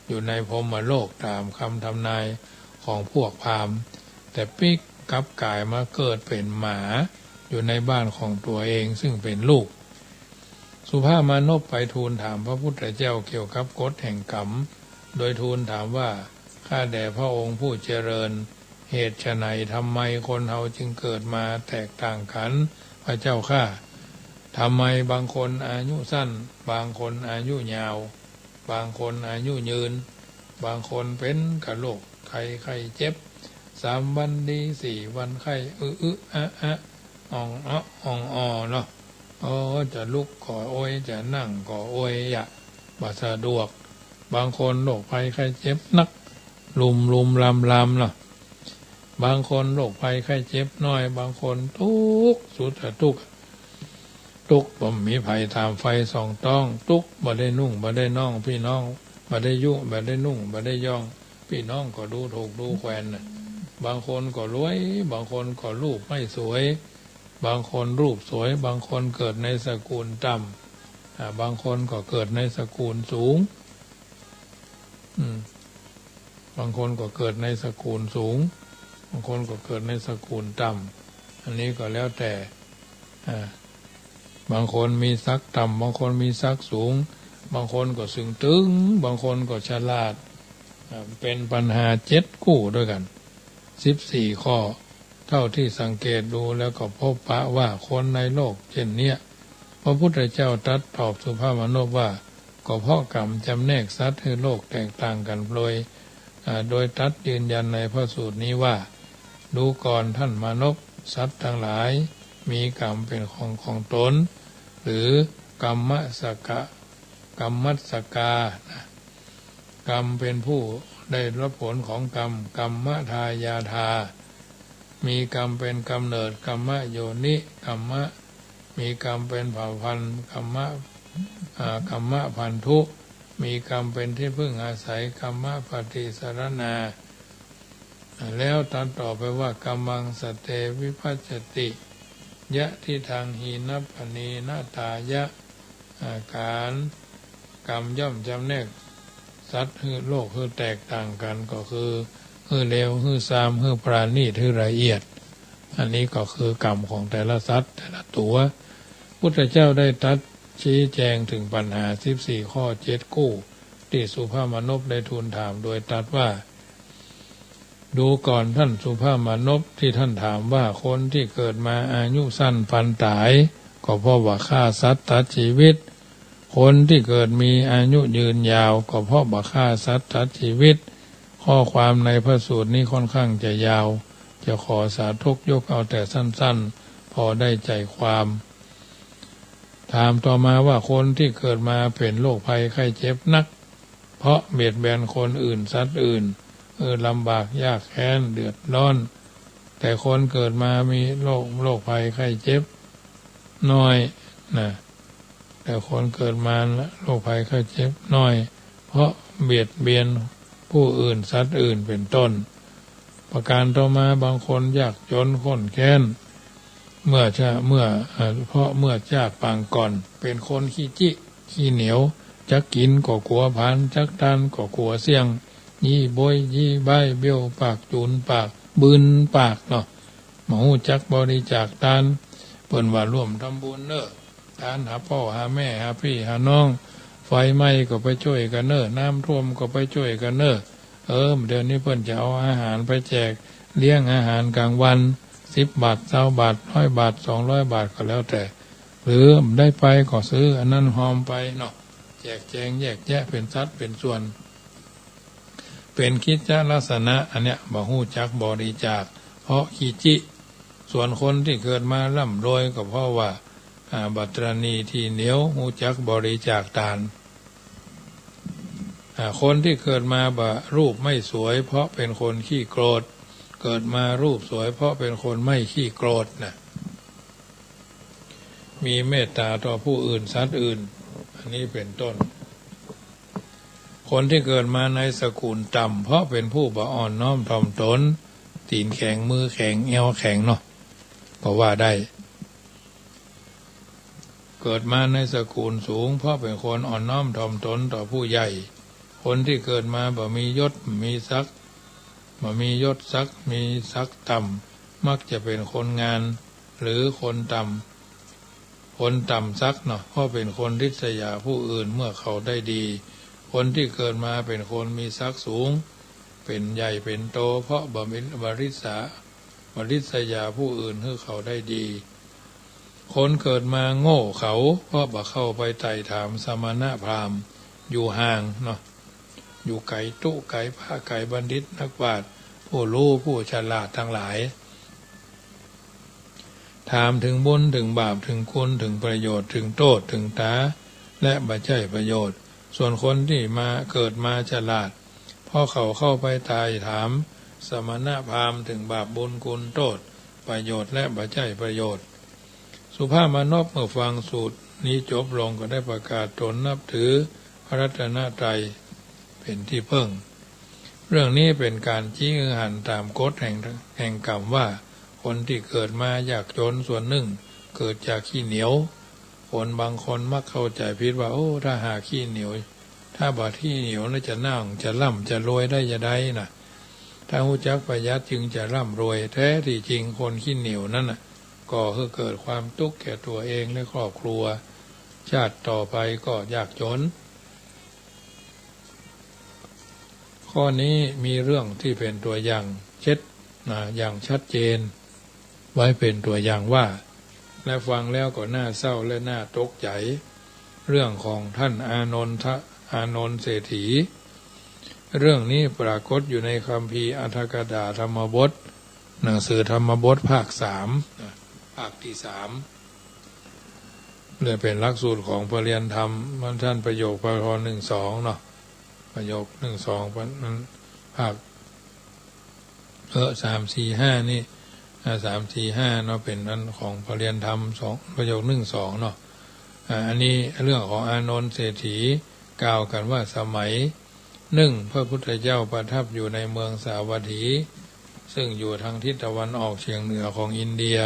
อยู่ในพรหมโลกตามคำทำนายของพวกพราหมณ์แต่ปิ๊กกลับกลายมาเกิดเป็นหมาอยู่ในบ้านของตัวเองซึ่งเป็นลูกสุภามานพไปทูลถามพระพุทธเจ้าเกี่ยวกับกฎแห่งกรรมโดยทูลถามว่าข้าแด่พระองค์ผู้เจริญเหตุไฉนทำไมคนเราจึงเกิดมาแตกต่างกันพระเจ้าข้าทำไมบางคนอายุสั้นบางคนอายุยาวบางคนอายุยืนบางคนเป็นกะโรคไข้เจ็บ3 วันดี4 วันไข้อ่องเนาะจะลุกก็โอยจะนั่งก็โอยบ่สะดวกบางคนโรคภัยไข้เจ็บนักลุมลำเนาะบางคนโรคภัยไข้เจ็บน้อยบางคนทุกข์สุดทุกข์บ่มีภัยตามไฟส่องต้องทุกข์บ่ได้นุ่งบ่ได้น่องพี่น้องบ่ได้ยุ่งบ่ได้นุ่งบ่ได้ย่องพี่น้องก็ดูถูกดูแคลนบางคนก็รวยบางคนก็รูปไม่สวยบางคนรูปสวยบางคนเกิดในสกุลต่ำบางคนก็เกิดในสกุลสูงบางคนก็เกิดในสกุลสูงบางคนก็เกิดในสกุลต่ำอันนี้ก็แล้วแต่บางคนมีศักดิ์ต่ำบางคนมีศักดิ์สูงบางคนก็สึงตึงบางคนก็ฉลาดเป็นปัญหา7 คู่ด้วยกัน14 ข้อเท่าที่สังเกตดูแล้วก็พบปะว่าคนในโลกเช่นเนี้ยพระพุทธเจ้าตรัสตอบสุภามานพว่าก็เพราะกรรมจำแนกสัตว์ให้โลกแตกต่างกันโดยตรัสยืนยันในพระสูตรนี้ว่าดูก่อนท่านมานพสัตว์ทั้งหลายมีกรรมเป็นของตนหรือกรรมมัสกากรรมเป็นผู้ได้รับผลของกรรมกรรมทายาทามีกรรมเป็นกำเนิดกรรมโยนิกรรมมีกรรมเป็นเผ่าพันธุ์กรรมพันธุมีกรรมเป็นที่พึ่งอาศัยกรรมปฏิสรณาแล้วตัดต่อไปว่ากรรมังสเตวิภัชติยะที่ทางหีนัปณีนาตายะการกรรมย่อมจำแนกสัตว์คือโลกคือแตกต่างกันก็คือเลวคือซามคือปราณีตคือละเอียดอันนี้ก็คือกรรมของแต่ละสัตว์แต่ละตัวพุทธเจ้าได้ตรัสชี้แจงถึงปัญหา14 ข้อ7 คู่ที่สุภามานพได้ทูลถามโดยตรัสว่าดูก่อนท่านสุภามานพที่ท่านถามว่าคนที่เกิดมาอายุสั้นพันตายก็เพราะว่าฆ่าสัตว์ตัดชีวิตคนที่เกิดมีอายุยืนยาวก็เพราะว่าฆ่าสัตว์ตัดชีวิตข้อความในพระสูตรนี้ค่อนข้างจะยาวจะขอสาธยกเอาแต่สั้นๆพอได้ใจความถามต่อมาว่าคนที่เกิดมาเป็นโรคภัยไข้เจ็บนักเพราะเบียดเบียนคนอื่นสัตว์อื่นลำบากยากแค้นเดือดร้อนแต่คนเกิดมามีโรคภัยไข้เจ็บน้อยแต่คนเกิดมาโรคภัยไข้เจ็บน้อยเพราะเบียดเบียนผู้อื่นสัตว์อื่นเป็นต้นประการต่อมาบางคนยากจนข้นแค้นเพราะเมื่อจากปางก่อนเป็นคนขี้เหนียวจักกินก็กลัวพันจักทันก็กลัวเสี่ยงยี่บอยยี่ใบเบี้ยวปากจูนปากบืนปากเนาะหมูจักบริจาคทานเปิ้นว่าร่วมทำบุญทานหาพ่อหาแม่หาพี่หาน้องไฟไหม้ก็ไปช่วยกันน้ำท่วมก็ไปช่วยกันเดี๋ยวนี้เปิ้นจะเอาอาหารไปแจก เลี้ยงอาหารกลางวัน10 บาท20 บาท100 บาท200 บาทก็แล้วแต่หรือได้ไปก็ซื้ออันนั้นหอมไปเนาะแจกแจงแยกแยะเป็นสัดเป็นส่วนเป็นคิดจลักษณะอันเนี้ยบ่ฮู้จักบริจาคเพราะขี้จิส่วนคนที่เกิดมาร่ำรวยก็เพราะว่าบัตรณีที่เหนียวฮู้จักบริจาคทานคนที่เกิดมารูปไม่สวยเพราะเป็นคนขี้โกรธเกิดมารูปสวยเพราะเป็นคนไม่ขี้โกรธนะมีเมตตาต่อผู้อื่นสัตว์อื่นอันนี้เป็นต้นคนที่เกิดมาในสกุลต่ำเพราะเป็นผู้บ่อ่อนน้อมถ่อมตนตีนแข็งมือแข็งเอวแข็งเนาะก็ว่าได้เกิดมาในสกุลสูงเพราะเป็นคนอ่อนน้อมถ่อมตนต่อผู้ใหญ่คนที่เกิดมาบ่มียศมีศักดิ์มียศศักดิ์มีศักดิ์ต่ำมักจะเป็นคนงานหรือคนต่ำศักดิ์เนาะเพราะเป็นคนริษยาผู้อื่นเมื่อเขาได้ดีคนที่เกิดมาเป็นคนมีศักดิ์สูงเป็นใหญ่เป็นโตเพราะบริษยาผู้อื่นให้เขาได้ดีคนเกิดมาโง่เขาเพราะบ่เข้าไปไต่ถามสมณพราหมณ์อยู่ห่างเนาะอยู่ไกลตุไกลผ้าไกลบัณฑิตนักปราชญ์ผู้รู้ผู้ฉลาดทั้งหลายถามถึงบุญถึงบาปถึงคุณถึงประโยชน์ถึงโทษถึงตาและบ่ใช่ประโยชน์ส่วนคนที่มาเกิดมาฉลาดพอเขาเข้าไปไต่ถามสมณพราหมณ์ถึงบาปบุญคุณโทษประโยชน์และบ่ใช่ประโยชน์สุภาพมนพเมื่อฟังสูตรนี้จบลงก็ได้ประกาศตนนับถือพระรัตนตรัยเป็นที่พึ่งเรื่องนี้เป็นการชี้หันตามกฎแห่งกรรมว่าคนที่เกิดมายากจนส่วนหนึ่งเกิดจากขี้เหนียวคนบางคนมักเข้าใจผิดว่าโอ้ถ้าหาขี้เหนียวถ้าบ่ขี้เหนียวน่าจะนั่งจะร่ำจะรวยได้จะได้น่ะถ้าหูจักประหยัดจึงจะร่ำรวยแท้ที่จริงคนขี้เหนียวนั่นน่ะก็คือเกิดความทุกข์แก่ตัวเองและครอบครัวชาติต่อไปก็ยากจนข้อนี้มีเรื่องที่เป็นตัวอย่างอย่างชัดเจนไว้เป็นตัวอย่างว่าและฟังแล้วก็น่าเศร้าและน่าตกใจเรื่องของท่านอานนท์เศรษฐีเรื่องนี้ปรากฏอยู่ในคัมภีร์อรรถกถาธรรมบทหนังสือธรรมบทภาค3ภาคที่3เลยเป็นหลักสูตรของปริยัติธรรมมันท่านประโยคพระธร12เนาะประโยค12นั้นภาค3 4 5นี่3 4 5เนาะเป็นนั้นของปริยัติธรรม2ประโยค12เนาะอันนี้เรื่องของอานนท์เศรษฐีกล่าวกันว่าสมัยพระพุทธเจ้าประทับอยู่ในเมืองสาวัตถีซึ่งอยู่ทางทิศตะวันออกเฉียงเหนือของอินเดีย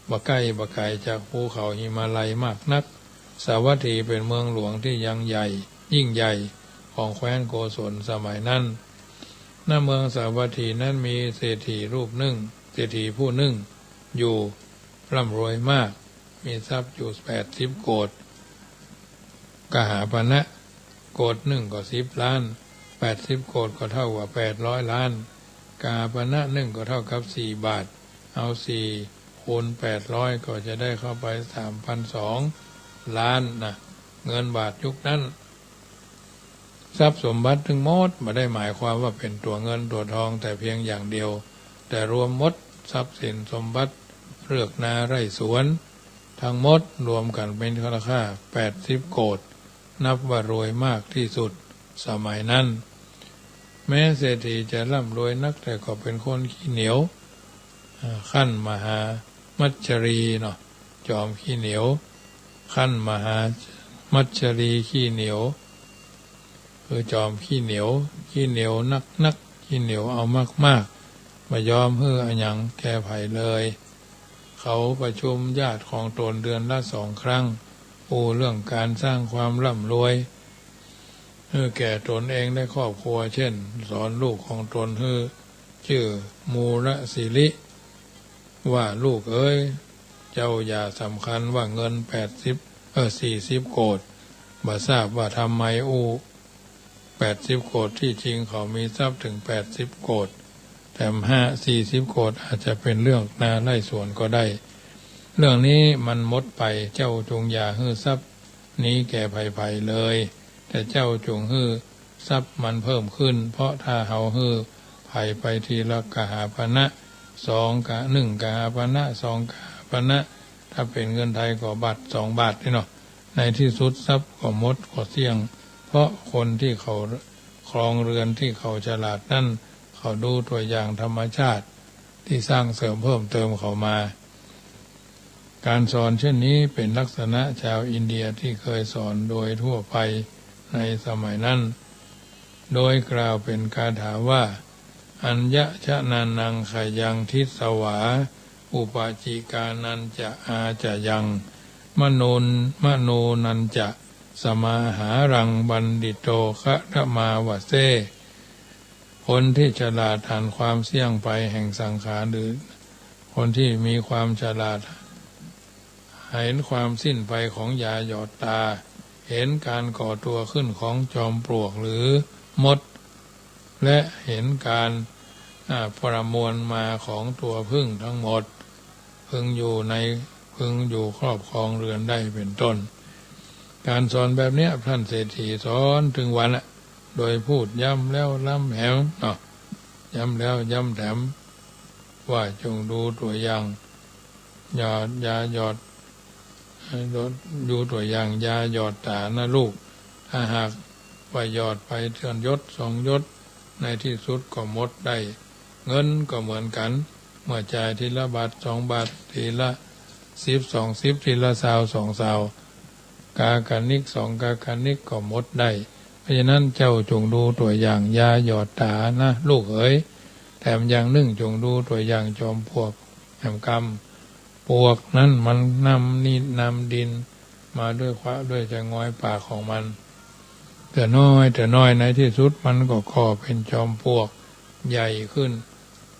บ่ใกล้บ่ไกลจากภูเขาหิมาลัยมากนักสาวัตถีเป็นเมืองหลวงที่ยิ่งใหญ่ของแคว้นโกศลสมัยนั้นณเมืองสาวัตถีนั้นมีเศรษฐีผู้หนึ่งอยู่ร่ำรวยมากมีทรัพย์อยู่80 โกฏกหาปณะโกฏหนึ่งก็10 ล้าน80 โกฏก็เท่ากับ800 ล้านกหาปณะหนึ่งก็เท่ากับ4 บาทเอา4คูณ800ก็จะได้เข้าไป 3,200 ล้านนะเงินบาทยุคนั้นทรัพย์สมบัติทั้งหมดไม่ได้หมายความว่าเป็นตัวเงินตัวทองแต่เพียงอย่างเดียวแต่รวมหมดทรัพย์สินสมบัติเรือกนาไร่สวนทั้งหมดรวมกันเป็นราคา80 โกฏนับว่ารวยมากที่สุดสมัยนั้นแม้เศรษฐีจะร่ำรวยนักแต่ก็เป็นคนขี้เหนียวขั้นมหามัจฉรีเนาะจอมขี้เหนียวขั้นมหามัจฉรีขี้เหนียวคือจอมขี้เหนียวนักขี้เหนียวเอามากไม่ยอมให้อันยังแก้ไขเลยเขาประชุมญาติของตนเดือนละ2 ครั้งปูเรื่องการสร้างความร่ำรวยแก่ตนเองและครอบครัวเช่นสอนลูกของตนชื่อมูลศิริว่าลูกเอ้ยเจ้าอย่าสำคัญว่าเงิน40 โกฏบ่ทราบว่าทำไม80 โกฏที่จริงเขามีทรัพย์ถึง80 โกฏ แต่40 โกฏอาจจะเป็นเรื่องนาไร่สวนก็ได้เรื่องนี้มันหมดไปเจ้าจงอย่าฮื้อทรัพย์นี้แก่ภัยเลย แต่เจ้าจงฮื้อทรัพย์มันเพิ่มขึ้นเพราะถ้าเฮาฮื้อภัยไปทีละกหาปณะ1 กหาปณะ2 กหาปณะถ้าเป็นเงินไทยก็บาท2 บาทนี่เนาะในที่สุดทรัพย์ก็หมดก็เสี่ยงเพราะคนที่เขาครองเรือนที่เขาฉลาดนั่นเขาดูตัวอย่างธรรมชาติที่สร้างเสริมเพิ่มเติมเขามาการสอนเช่นนี้เป็นลักษณะชาวอินเดียที่เคยสอนโดยทั่วไปในสมัยนั้นโดยกล่าวเป็นคาถาว่าอัญญชนานังขยังทิสวาอุปาจิกานันจะอาจะยังมโนนันจะสมาหารังบัณฑิโตคะระมาวะเซคนที่ฉลาดทันความเสี่ยงไปแห่งสังขารหรือคนที่มีความฉลาดเห็นความสิ้นไปของยาหยอดตาเห็นการก่อตัวขึ้นของจอมปลวกหรือมดและเห็นการประมวลมาของตัวพึ่งทั้งหมดพึงอยู่ครอบครองเรือนได้เป็นต้นการสอนแบบนี้ท่านเศรษฐีสอนถึงวันโดยพูดย้ำแล้วล้ำแหวย้ำแล้วย้ำแถมว่าจงดูตัวอย่างยาหยอดดูตัวอย่างยาหยอดตานะลูกถ้าหากว่าหยอดไปเทือนยศ2 ยศในที่สุดก็หมดได้เงินก็เหมือนกันเมื่อจ่ายทีละบาท2 บาททีละ10 20ทีละ20 20กากันนิก2 กากันนิกก็หมดได้เพราะฉะนั้นเจ้าจงดูตัวอย่างยาหยอดตานะลูกเอ๋ยแถมอย่างหนึ่งจงดูตัวอย่างจอมปลวกแห่งกรรมปลวกนั้นมันนำดินมาด้วยจะงอยปากของมันแต่น้อยในที่สุดมันก็ก่อเป็นจอมปลวกใหญ่ขึ้น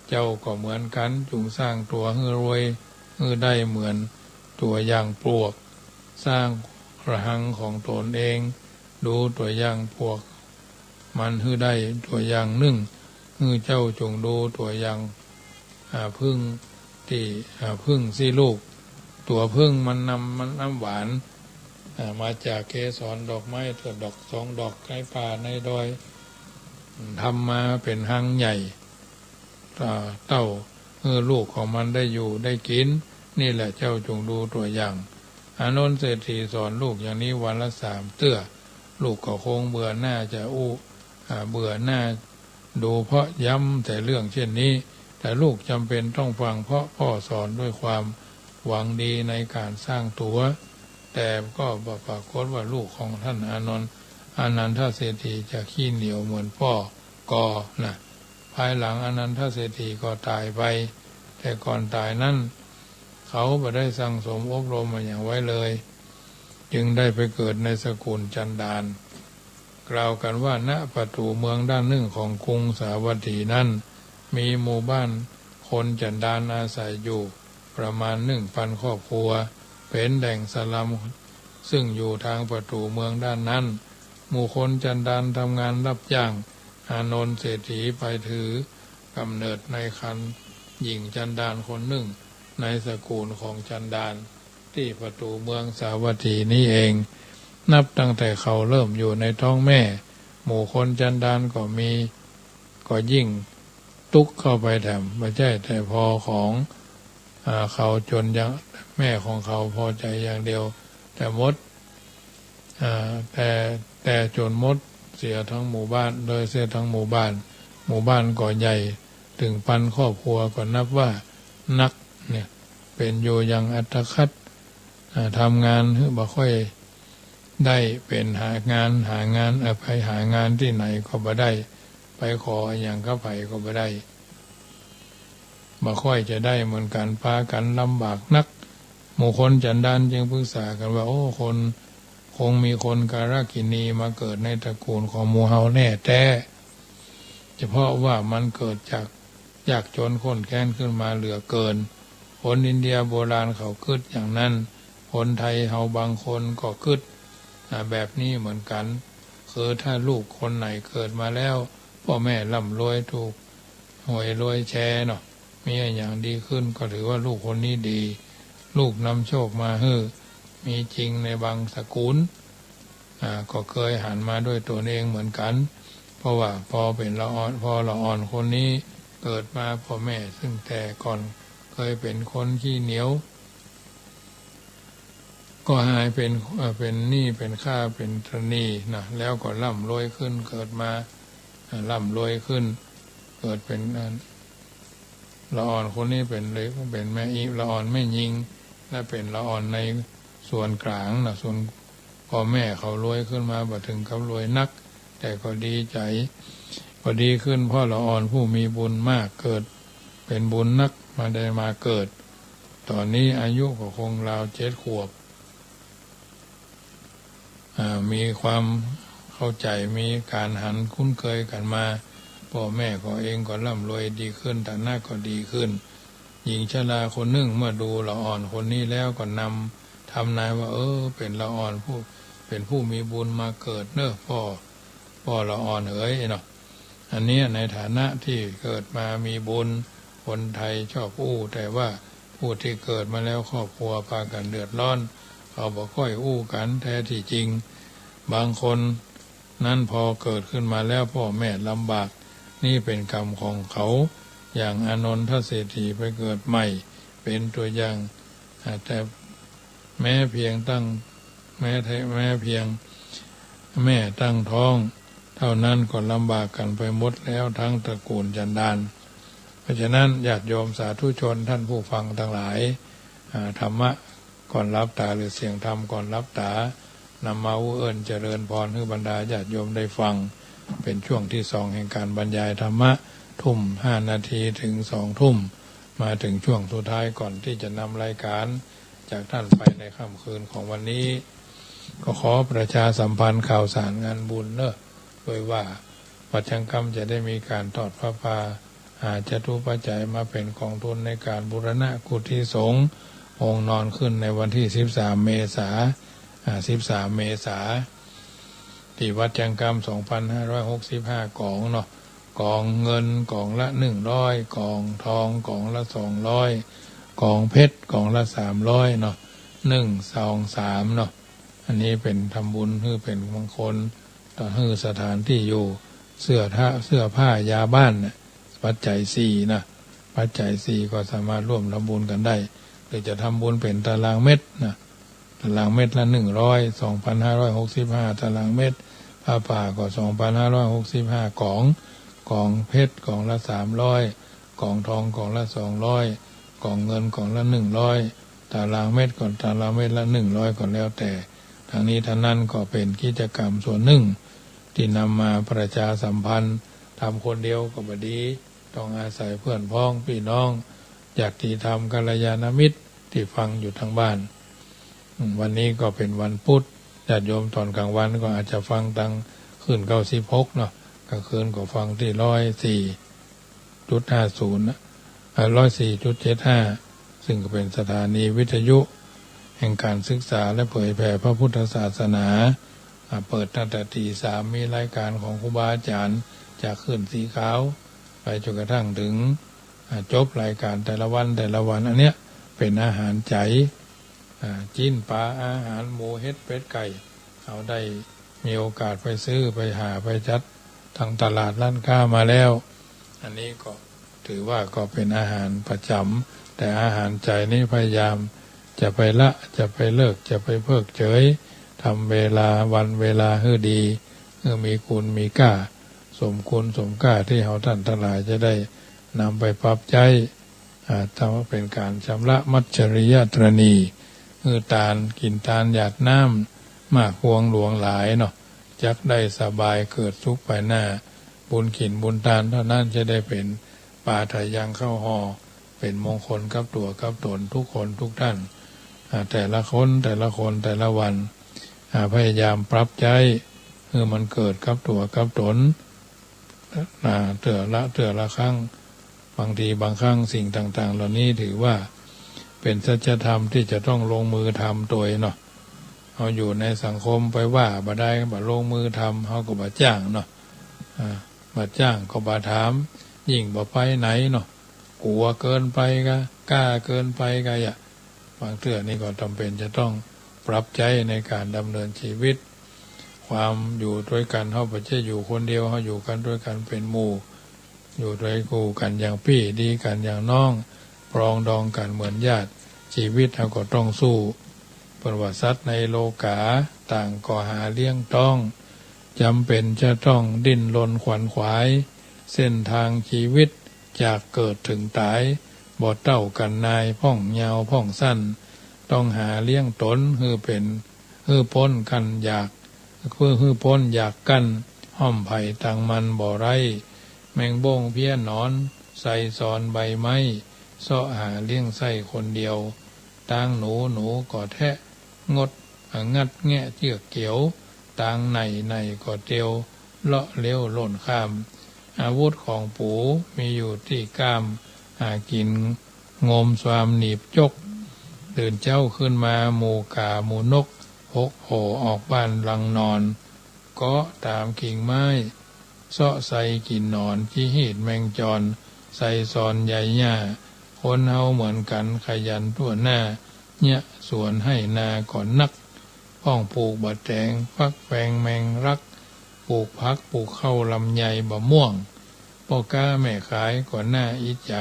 เจ้าก็เหมือนกันจงสร้างตัวให้รวยให้ได้เหมือนตัวอย่างปลวกสร้างระหังของตนเองดูตัวอย่างปลวกมันให้ได้ตัวอย่างหนึ่งให้เจ้าจงดูตัวอย่างพึ่งที่พึ่งสิลูกตัวพึ่งมันน้ำหวานมาจากเกสรดอกไม้ตัวดอก2 ดอกใกล้ป่าในดอยทำมาเป็นหังใหญ่เต้าลูกของมันได้อยู่ได้กินนี่แหละเจ้าจงดูตัวอย่างอานนท์เศรษฐีสอนลูกอย่างนี้วันละ3 เตื้อลูกก็คงเบื่อหน้าจะเบื่อหน้าดูเพราะย้ำแต่เรื่องเช่นนี้แต่ลูกจำเป็นต้องฟังเพราะพ่อสอนด้วยความหวังดีในการสร้างตัวแต่ก็ปรากฏว่าลูกของท่านอนันทเศรษฐีจะขี้เหนียวเหมือนพ่อก็นะภายหลังอนันทเศรษฐีก็ตายไปแต่ก่อนตายนั้นเขาไม่ได้สั่งสมอบรมมาอย่างไว้เลยจึงได้ไปเกิดในสกุลจันดานกล่าวกันว่าณประตูเมืองด้านหนึ่งของกรุงสาวัตถีนั้นมีหมู่บ้านคนจันดานอาศัยอยู่ประมาณ1,000 ครอบครัวเป็นแหล่งสลัมซึ่งอยู่ทางประตูเมืองด้านนั้นหมู่คนจันดานทำงานรับจ้างอานนท์เศรษฐีไปถือกำเนิดในคันหญิงจันดานคนหนึ่งในสกุลของจันดานที่ประตูเมืองสาวัตถีนี้เองนับตั้งแต่เขาเริ่มอยู่ในท้องแม่หมู่คนจันดานก็ยิ่งตุกเข้าไปแถมไม่ใช่แต่พอของเขาจนยังแม่ของเขาพอใจอย่างเดียวแต่มดแต่จนมดเสียทั้งหมู่บ้านโดยเสียทั้งหมู่บ้านก็ใหญ่ถึง1,000 ครอบครัวก็นับว่านักเนี่ยเป็นอยู่อย่างอัตคัดทำงานบ่ค่อยได้เป็นหางานไปหางานที่ไหนก็บ่ได้ไปขออย่างก็ไปก็บ่ได้บ่ค่อยจะได้เหมือนกันพากันลำบากนักหมู่คนจันดานจึงปรึกษากันว่าคงมีคนการกินีมาเกิดในตระกูลของหมู่เฮาแน่แท้เฉพาะว่ามันเกิดจากยากจนข้นแค้นขึ้นมาเหลือเกินคนอินเดียโบราณเขาคิดอย่างนั้นคนไทยเฮาบางคนก็คิดแบบนี้เหมือนกันคือถ้าลูกคนไหนเกิดมาแล้วพ่อแม่ร่ำรวยถูก หวยรวยแชร์เนาะมีอย่างดีขึ้นก็ถือว่าลูกคนนี้ดีลูกนำโชคมาให้มีจริงในบางสกุลก็เคยหันมาด้วยตัวเองเหมือนกันเพราะว่าพอเป็นละอ่อนพอละอ่อนคนนี้เกิดมาพ่อแม่ซึ่งแต่ก่อนเคยเป็นคนขี้เหนียวก็หายเป็นหนี้เป็นข้าเป็นตนีนะแล้วก็ร่ำรวยขึ้นเกิดมาร่ำรวยขึ้นเกิดเป็นละอ่อนคนนี้เป็นเล็กเป็นแม่อีละอ่อนไม่ยิงและเป็นละอ่อนในส่วนกลางนะส่วนพ่อแม่เขารวยขึ้นมาบ่ถึงกับรวยนักแต่ก็ดีใจก็ดีขึ้นเพราะละอ่อนผู้มีบุญมากเกิดเป็นบุญนักมาได้มาเกิดตอนนี้อายุก็คงราว7 ขวบมีความเข้าใจมีการหันคุ้นเคยกันมาพ่อแม่ก็เองก็ร่ำรวยดีขึ้นฐานะก็ดีขึ้นหญิงชราคนหนึ่งเมื่อดูละอ่อนคนนี้แล้วก็นำทำนายว่าเป็นละอ่อนผู้เป็นผู้มีบุญมาเกิดเนอะพ่อละอ่อนเอ๋ยเนาะอันนี้ในฐานะที่เกิดมามีบุญคนไทยชอบแต่ว่าผู้ที่เกิดมาแล้วครอบครัวพากันเดือดร้อนเขาบอกค่อยกันแท้ที่จริงบางคนนั้นพอเกิดขึ้นมาแล้วพ่อแม่ลำบากนี่เป็นกรรมของเขาอย่างอานนทเศรษฐีไปเกิดใหม่เป็นตัวอย่างแต่แม้เพียงตั้งแม้เพียงแม่ตั้งท้องเท่านั้นก็ลำบากกันไปหมดแล้วทั้งตระกูลจันดานเพราะฉะนั้นญาติโยมสาธุชนท่านผู้ฟังทั้งหลายธรรมะก่อนรับตาหรือเสียงธรรมก่อนรับตานำมาเอื้อนเจริญพรให้บรรดาญาติโยมได้ฟังเป็นช่วงที่2แห่งการบรรยายธรรมะ5 นาทีถึง2 ทุ่มมาถึงช่วงสุดท้ายก่อนที่จะนำรายการจากท่านไปในค่ำคืนของวันนี้ก็ขอประชาสัมพันธ์ข่าวสารงานบุญเนอะโดยว่าวัดชังคำจะได้มีการทอดพระป่าจตุปัจจัยมาเป็นกองทุนในการบูรณะกุฏิสงฆ์องค์นอนขึ้นในวันที่13 เมษายนที่วัดจังกรรม2565 กองเนาะกองเงินกองละ100กองทองกองละ200กองเพชรกองละ300เนาะ1 2 3เนาะอันนี้เป็นทำบุญคือเป็นมงคลต่อคือสถานที่อยู่เสื้อผ้ายาบ้านนะปัจจัย4นะปัจจัย4ก็สามารถร่วมทำบุญกันได้หรือจะทำบุญเป็นตารางเม็ดนะตารางเม็ดละ100 2,565 ตารางเม็ดผ้าป่าก็ 2,565 กองเพชรกองละ300กองทองกองละ200กองเงินกองละ100ตารางเม็ดก่อนตารางเม็ดละ100ก่อนแล้วแต่ทางนี้ท่านนั้นก็เป็นกิจกรรมส่วนหนึ่งที่นำมาประชาสัมพันธ์ทำคนเดียวก็บ่ดีต้องอาศัยเพื่อนพ้องพี่น้องญาติธรรมกัลยาณมิตรที่ฟังอยู่ทางบ้านวันนี้ก็เป็นวันพุธญาติโยมตอนกลางวันก็อาจจะฟังตังคืน96เนาะกลางคืนก็ฟังที่104.50นะ104.75ซึ่งก็เป็นสถานีวิทยุแห่งการศึกษาและเผยแผ่พระพุทธศาสนาเปิดตั้งแต่ตี 3มีรายการของครูบาอาจารย์จากคลื่นสีขาวไปจนกระทั่งถึงจบรายการแต่ละวันอันเนี้ยเป็นอาหารใจจิ้นปลาอาหารหมูเห็ดเป็ดไก่เอาได้มีโอกาสไปซื้อไปหาไปจัดทางตลาดร้านค้ามาแล้วอันนี้ก็ถือว่าก็เป็นอาหารประจำแต่อาหารใจนี้พยายามจะไปละจะไปเลิกจะไปเพิกเฉยทำเวลาวันเวลาให้ดีให้มีคุณมีค่าสมคุณสมค่าที่เราท่านทั้งหลายจะได้นำไปปรับใจทำให้เป็นการชำระมัจฉริยตรณีตาลกินตาลหยาดน้ำมากพวงหลวงหลายเนาะจักได้สบายเกิดสุขไปหน้าบุญขินบุญตาลเท่านั้นจะได้เป็นป่าไถยังเข้าห่อเป็นมงคลกับตัวกับตนทุกคนทุกท่านแต่ละคนแต่ละวันพยายามปรับใจมันเกิดกับตัวกับตนเตือละครั้งบางทีบางครั้งสิ่งต่างๆเหล่านี้ถือว่าเป็นสัจธรรมที่จะต้องลงมือทำตัวเนาะเอาอยู่ในสังคมไปว่าบ่ได้บ่ลงมือทำเขาก็บ่จ้างเนาะบ่จ้างก็บ่ถาม ยิ่งบ่ไปไหนเนาะกลัวเกินไปก็กล้าเกินไปก็บางเทื่อนี่ก็จำเป็นจะต้องปรับใจในการดำเนินชีวิตความอยู่ด้วยกันเขาไม่ใช่อยู่คนเดียวเขาอยู่กันด้วยกันเป็นหมู่อยู่ด้วยคู่กันอย่างพี่ดีกันอย่างน้องปรองดองกันเหมือนญาติชีวิตเขาก็ต้องสู้ประวัติศาสตร์ในโลกาต่างก็หาเลี้ยงต้องจำเป็นจะต้องดิ้นรนขวนขวายเส้นทางชีวิตจากเกิดถึงตายบ่เต้ากันนายพ่องยาวพ่องสั้นต้องหาเลี้ยงตนฮือพ้นกันอยากฮือพ้นอยากกันห้อมไผ่ต่างมันบ่ไรแมงบ้งเพี้ยนอนใส่ซอนใบไม้เสาะหาเลี้ยงไส้คนเดียวต่างหนูก็แทะงดงัดแงะเจือกเกี่ยวต่างในก็เตียวเลาะเลี้ยวหล่นข้ามอาวุธของปูมีอยู่ที่ก้ามหากินงมสวามหนีบจกตื่นเจ้าขึ้นมาหมูกาหมูนกหกโผออกบ้านลังนอนก็ตามกิ่งไม้เสาะใส่กินนอนขี้หีดแมงจรใส่ซอนใหญ่หญ้าคนเฮาเหมือนกันขยันทั่วหน้าเนี่ยสวนให้นาก่อนนักพ้องปลูกบะแตงฟักแฟงแมงรักปลูกพักปลูกข้าวลำไยบะม่วงพ่อก้าแม่ขายก่อนหน้าอีใจ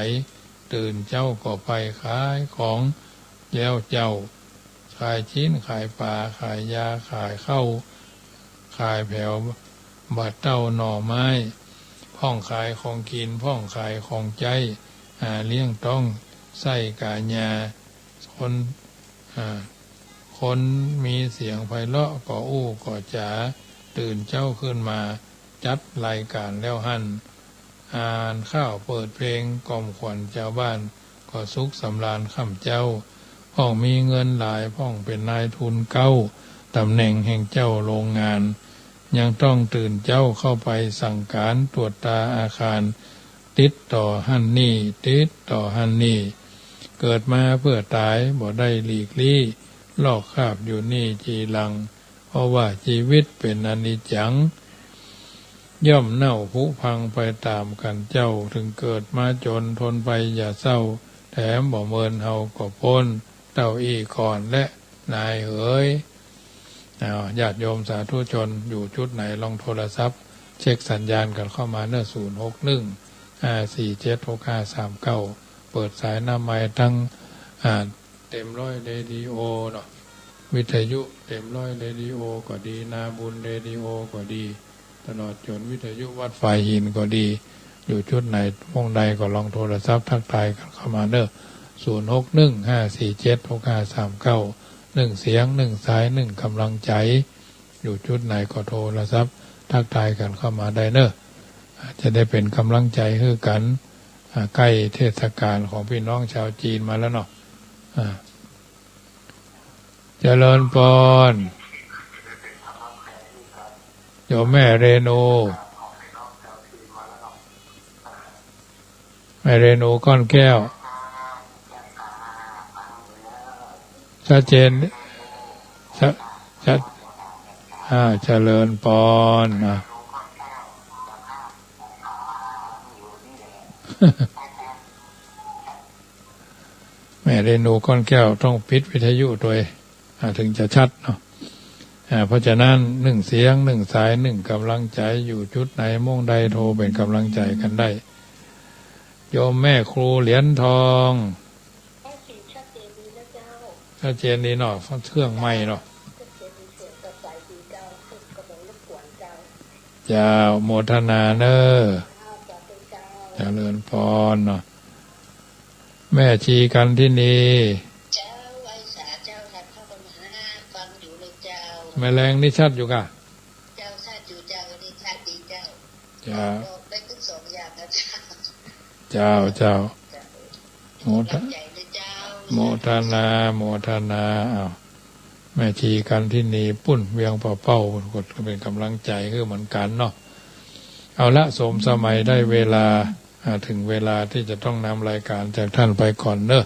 ตื่นเจ้าก็ไปขายของแล้วเจ้าขายชิ้นขายปลาขายยาขายข้าวขายแผวบาดเต้าหน่อไม้พ่องขายของกินพ่องขายของใจหาเลี้ยงต้องใส่กาญาคนมีเสียงไพเราะก็อู้ก็จ๋าตื่นเจ้าขึ้นมาจัดรายการแล้วหั่นอ่านข้าวเปิดเพลงกล่อมขวัญเจ้าบ้านก็สุขสำราญค่ำเจ้าพ่องมีเงินหลายพ่องเป็นนายทุนเก้าตำแหน่งแห่งเจ้าโรงงานยังต้องตื่นเจ้าเข้าไปสั่งการตรวจตาอาคารติดต่อหั่นนี่ติดต่อหั่นนี่เกิดมาเพื่อตายบ่ได้หลีกลี่ลอกคาบอยู่นี่จีหลังเพราะว่าชีวิตเป็นอนิจจังย่อมเน่าผุพังไปตามกันเจ้าถึงเกิดมาจนทนไปอย่าเศร้าแถมบ่เมินเฮาก็พ้นเต้าอี้ก่อนและนายเอ๋ยญาติโยมสาธุชนอยู่ชุดไหนลองโทรศัพท์เช็คสัญญาณกันเข้ามาเนื้อ061-547-6539เปิดสายหน้าไม้ทั้งเต็มร้อยเรดิโอเนาะวิทยุเต็มร้อยเรดิโอก็ดีนาบุญเรดิโอก็ดีตลอดจนวิทยุวัดฝ่ายหินก็ดีอยู่ชุดไหนวงใดก็ลองโทรศัพท์ทักทายกันเข้ามาเด้อ061-547-6539 1เสียง1สาย1กำลังใจอยู่ชุดไหนก็โทรศัพท์ทักทายกันเข้ามาได้เด้อจะได้เป็นกำลังใจให้กันใกล้เทศกาลของพี่น้องชาวจีนมาแล้วเนาะเจริญพรโยมแม่เรนูแม่เรนูก้อนแก้วชัดเจนชัดเจริญพรแม่เรนูก้อนแก้วต้องปิดวิทยุด้วยถึงจะชัดเนาะเพราะฉะนั้น1เสียง1สาย1กำลังใจอยู่ชุดไหนม่วงใดโทรเป็นกำลังใจกันได้โยมแม่ครูเหรียญทองชัดเจนดีเนาะเครื่องใหม่เนาะเจ้าโมทนาเนอเจริญพรเนาะแม่ชีกันที่นี่แม่แรงนี่ชัดอยู่ก่ะเจ้าชัดอยู่เจ้านี่ชัดดีเจ้าได้ทั้งสองอย่างนะเจ้าโมทนาแม่ชีกันที่นี่ปุ้นเวียงเป้ากดเป็นกำลังใจคือเหมือนกันเนาะเอาละสมสมัยได้เวลาถึงเวลาที่จะต้องนำรายการจากท่านไปก่อนเนอะ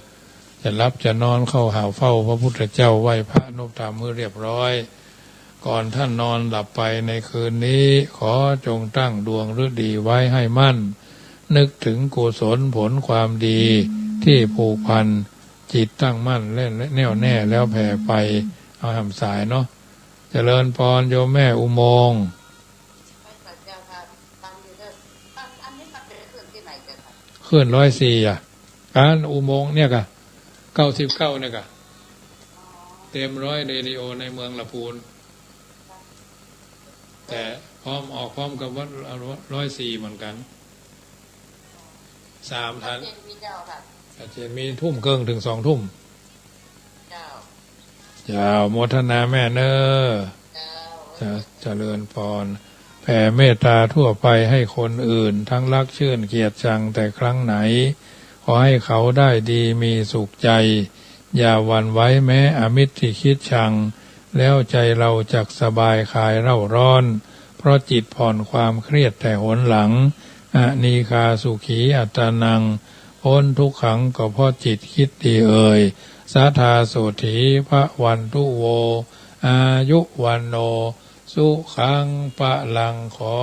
จะรับจะนอนเข้าหาเฝ้าพระพุทธเจ้าไหว้พระนบธรรมเมื่อเรียบร้อยก่อนท่านนอนหลับไปในคืนนี้ขอจงตั้งดวงฤดีไว้ให้มั่น นึกถึงกุศลผลความดีที่ผูกพันจิตตั้งมั่นและแน่วแน่แล้วแผ่ไปเอาหำสายเนาะเจริญพรโยมแม่อุโมงค์ขึ้น104การอุโมงค์เนี่ยกะ99เนี่ยกะเต็ม100เรดิโอในเมืองลำพูนแต่พร้อมออกพร้อมกับวัด104เหมือนกัน3ทันอาจจะมีทุ่มเกิงถึง2 ทุ่มเจ้าโมทนาแม่เนอจะเจริญพรแผ่เมตตาทั่วไปให้คนอื่นทั้งรักชื่นเกียรติชังแต่ครั้งไหนขอให้เขาได้ดีมีสุขใจอย่าหวั่นไหวแม้อมิตรที่คิดชังแล้วใจเราจักสบายคลายเร่าร้อนเพราะจิตผ่อนความเครียดแต่หนหลังอนีคาสุขีอัตตานังพ้นทุกขังก็เพราะจิตคิดดีเอ่ยสัทธาโสถีพระวันตุโวอายุวันโนสุขังปะลังขอ